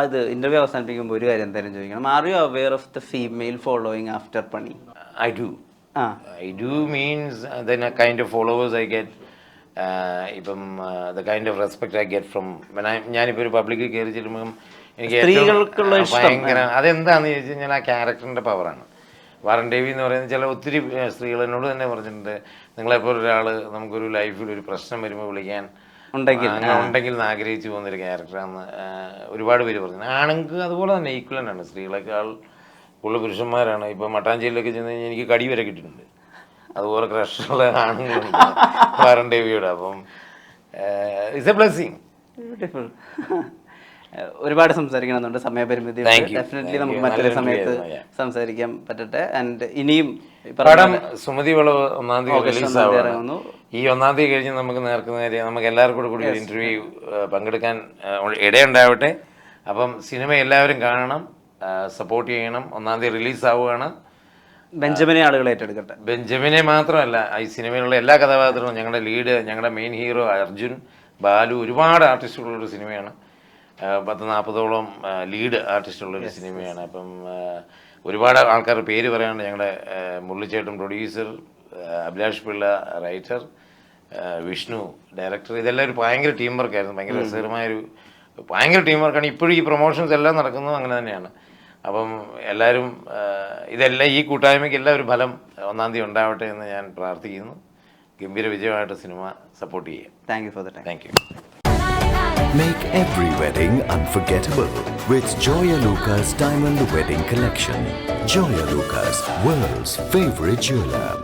അത് ഇന്റർവ്യൂ അവസാനിപ്പിക്കുമ്പോൾ ഒരു കാര്യം എന്തായാലും ചോദിക്കണം. Are you aware of the female following after Pani? I do means then a kind of followers I get, ഇപ്പം the kind of respect I get from when ഞാനിപ്പോൾ ഒരു പബ്ലിക്കിൽ കയറി ചെല്ലുമ്പം എനിക്ക് ഭയങ്കര അതെന്താണെന്ന് ചോദിച്ചു കഴിഞ്ഞാൽ ആ ക്യാരക്ടറിൻ്റെ പവറാണ്. വാറൻ ദേവി എന്ന് പറയുന്നത് ചില ഒത്തിരി സ്ത്രീകൾ എന്നോട് തന്നെ പറഞ്ഞിട്ടുണ്ട്, നിങ്ങളെപ്പോൾ ഒരാൾ നമുക്കൊരു ലൈഫിൽ ഒരു പ്രശ്നം വരുമ്പോൾ വിളിക്കാൻ ഉണ്ടെങ്കിൽ എന്ന് ആഗ്രഹിച്ചു പോകുന്നൊരു ക്യാരക്ടറാണെന്ന് ഒരുപാട് പേര് പറഞ്ഞു. ആണെങ്കിൽ അതുപോലെ തന്നെ ഈക്വലൻ്റാണ്, സ്ത്രീകളെക്കാൾ കൂടുതൽ പുരുഷന്മാരാണ്. ഇപ്പം മട്ടാഞ്ചേരിയിലൊക്കെ ചെന്ന് കഴിഞ്ഞാൽ എനിക്ക് കടി വരെ കിട്ടിയിട്ടുണ്ട്. അതുപോലെ ക്രഷുള്ള ആണുങ്ങളുണ്ട് വാറൻ ദേവിയോട്. അപ്പം ഇറ്റ്സ് എ ബ്ലെസ്സിങ്. ബ്യൂട്ടിഫുൾ. ഒരുപാട് സംസാരിക്കണമെന്നുണ്ട്, സമയപരിമിതി. ഡെഫിനറ്റ്ലി നമുക്ക് മറ്റൊരു സമയത്ത് സംസാരിക്കാൻ പറ്റട്ടെ. ആൻഡ് ഇനിയും പടം സുമതി വിളവ് 1-ാം തീയതി റിലീസാവുന്നു. ഈ 1-ാം തീയതി കഴിഞ്ഞ് നമുക്ക് നേർക്കുന്ന നമുക്ക് എല്ലാവർക്കും കൂടി ഒരു ഇന്റർവ്യൂ പങ്കെടുക്കാൻ ഇടയുണ്ടാവട്ടെ. അപ്പം സിനിമ എല്ലാവരും കാണണം, സപ്പോർട്ട് ചെയ്യണം. 1-ാം തീയതി റിലീസാവുകയാണ്. ബെഞ്ചമിനെ ആളുകൾ ഏറ്റെടുക്കട്ടെ. ബെഞ്ചമിനെ മാത്രമല്ല, ഈ സിനിമയിലുള്ള എല്ലാ കഥാപാത്രങ്ങളും, ഞങ്ങളുടെ ലീഡ്, ഞങ്ങളുടെ മെയിൻ ഹീറോ അർജുൻ, ബാലു, ഒരുപാട് ആർട്ടിസ്റ്റുകളുള്ളൊരു സിനിമയാണ്. 10-40ഓളം ലീഡ് ആർട്ടിസ്റ്റുള്ളൊരു സിനിമയാണ്. അപ്പം ഒരുപാട് ആൾക്കാരുടെ പേര് പറയാനുണ്ട്. ഞങ്ങളുടെ മുരളിച്ചേട്ടൻ producer, Abhilash Pillai writer, Vishnu director. ഇതെല്ലാം ഒരു ഭയങ്കര ടീം വർക്കായിരുന്നു. ഭയങ്കര രസകരമായൊരു ഭയങ്കര ടീം വർക്കാണ്. ഇപ്പോഴും ഈ പ്രൊമോഷൻസ് എല്ലാം നടക്കുന്നത് അങ്ങനെ തന്നെയാണ്. അപ്പം എല്ലാവരും ഇതെല്ലാം ഈ കൂട്ടായ്മയ്ക്ക് എല്ലാം ഒരു ഫലം 1-ാം തീയതി ഉണ്ടാവട്ടെ എന്ന് ഞാൻ പ്രാർത്ഥിക്കുന്നു. ഗംഭീര വിജയമായിട്ട് സിനിമ സപ്പോർട്ട് ചെയ്യാം. Thank you for the time. Thank you. Make every wedding unforgettable with Joya Lucas Diamond Wedding Collection. Joya Lucas, world's favorite jeweler.